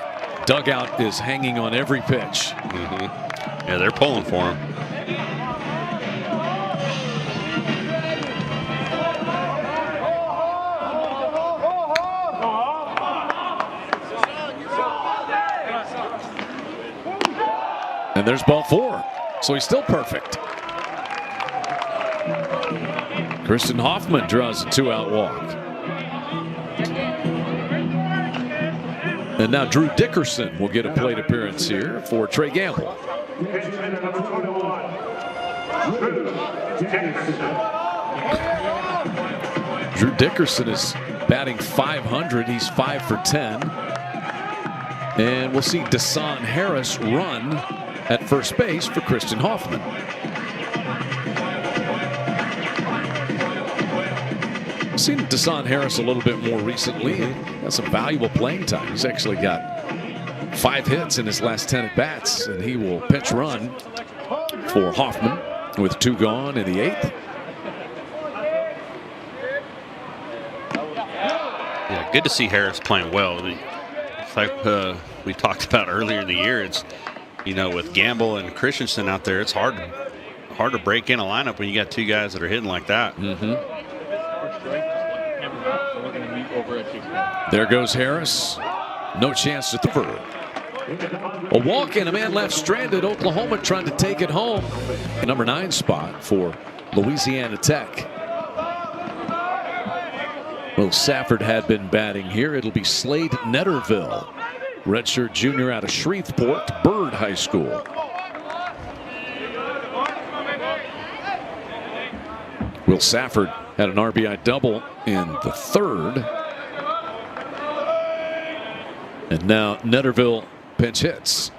Dugout is hanging on every pitch. Yeah, they're pulling for him. And there's ball 4. So he's still perfect. Christian Hoffman draws a 2-out walk. And now Drew Dickerson will get a plate appearance here for Trey Gamble. Drew Dickerson is batting .500. He's 5 for 10. And we'll see Dasan Harris run at first base for Christian Hoffman. I've seen Dasan Harris a little bit more recently. Got some valuable playing time. He's actually got 5 hits in his last 10 at-bats, and he will pinch run for Hoffman with 2 gone in the 8th. good to see Harris playing well. It's like we talked about earlier in the year. It's, you know, with Gamble and Christensen out there, it's hard to break in a lineup when you got two guys that are hitting like that. There goes Harris. No chance to throw. A walk and a man left stranded. Oklahoma trying to take it home. The number 9 spot for Louisiana Tech. Will Safford had been batting here. It'll be Slade Netterville, redshirt junior out of Shreveport, Byrd High School. Will Safford had an RBI double in the 3rd. And now Netterville pinch hits.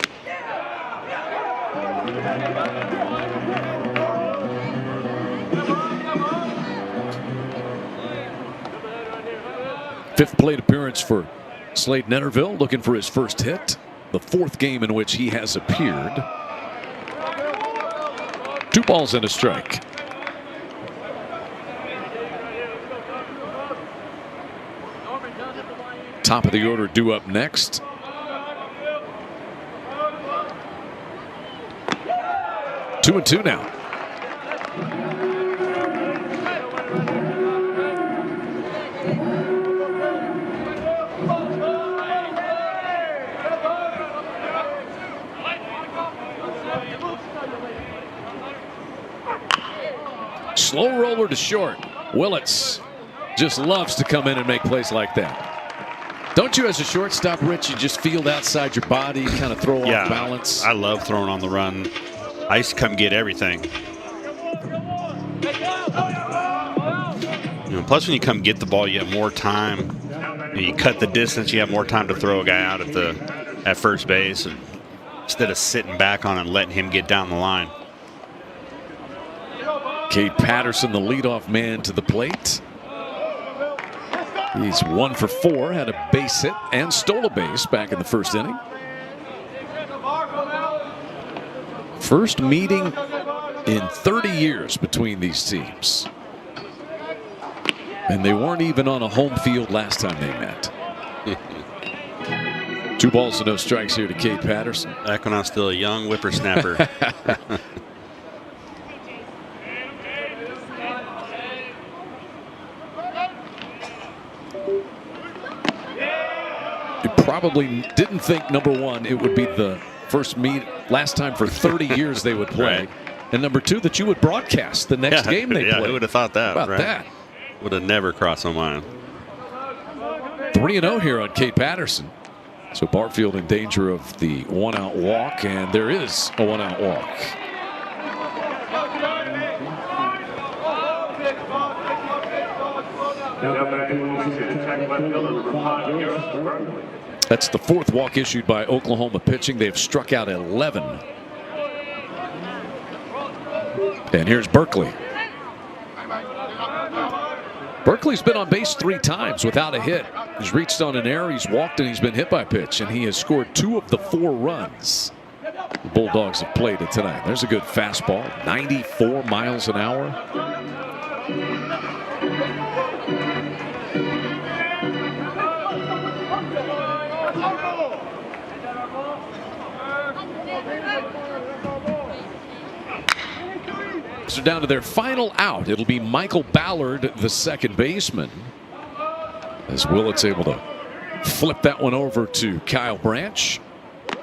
Fifth plate appearance for Slade Netterville, looking for his first hit. The 4th game in which he has appeared. 2 balls and a strike. Top of the order due up next. Two and two now. Slow roller to short. Willits just loves to come in and make plays like that. Don't you, as a shortstop, Rich, you just field outside your body, kind of throw off balance? I love throwing on the run. I used to come get everything. You know, plus, when you come get the ball, you have more time. You cut the distance, you have more time to throw a guy out at first base instead of sitting back on and letting him get down the line. Cade Patterson, the leadoff man to the plate. He's 1 for 4, had a base hit and stole a base back in the 1st inning. First meeting in 30 years between these teams. And they weren't even on a home field last time they met. 2 balls and no strikes here to Cade Patterson. Back when I was still a young whippersnapper. Probably didn't think, number 1, it would be the first last time for 30 years they would play. Right. And number 2, that you would broadcast the next game they play. Who would have thought that? How about that? Would have never crossed my mind. 3-0 here on Cade Patterson. So Barfield in danger of the 1-out walk, and there is a 1-out walk. That's the 4th walk issued by Oklahoma pitching. They've struck out 11. And here's Berkeley. Berkeley's been on base 3 times without a hit. He's reached on an error, he's walked, and he's been hit by a pitch. And he has scored 2 of the 4 runs the Bulldogs have played it tonight. There's a good fastball, 94 miles an hour. So down to their final out. It'll be Michael Ballard, the second baseman, as Willits able to flip that one over to Kyle Branch.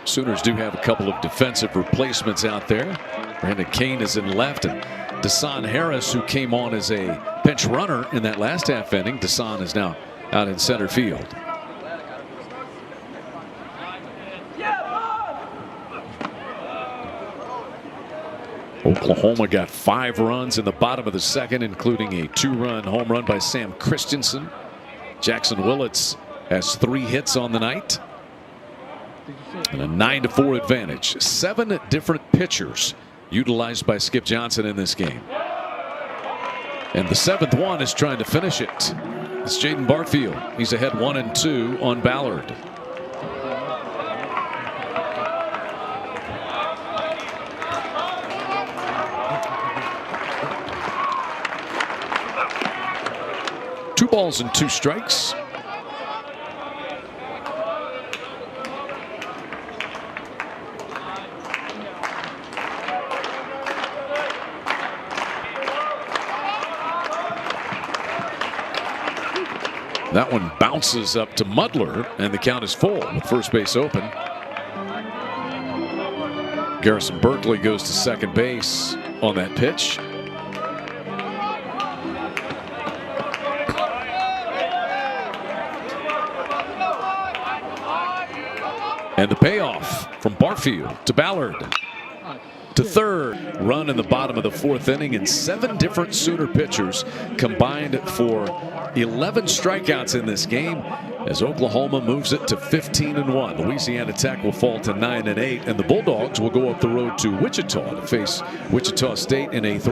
Sooners do have a couple of defensive replacements out there. Brandon Kane is in left, and Desan Harris, who came on as a pinch runner in that last half inning. Desan is now out in center field. Oklahoma got 5 runs in the bottom of the 2nd, including a 2-run home run by Sam Christensen. Jackson Willits has 3 hits on the night and a 9-4 advantage. 7 different pitchers utilized by Skip Johnson in this game. And the 7th one is trying to finish it. It's Jaden Barfield. He's ahead 1-2 on Ballard. Two balls and 2 strikes. That one bounces up to Mudler, and the count is full with first base open. Garrison Berkeley goes to second base on that pitch. And the payoff from Barfield to Ballard to third. Run in the bottom of the fourth inning, and 7 different Sooner pitchers combined for 11 strikeouts in this game as Oklahoma moves it to 15-1. Louisiana Tech will fall to 9-8, and the Bulldogs will go up the road to Wichita to face Wichita State in a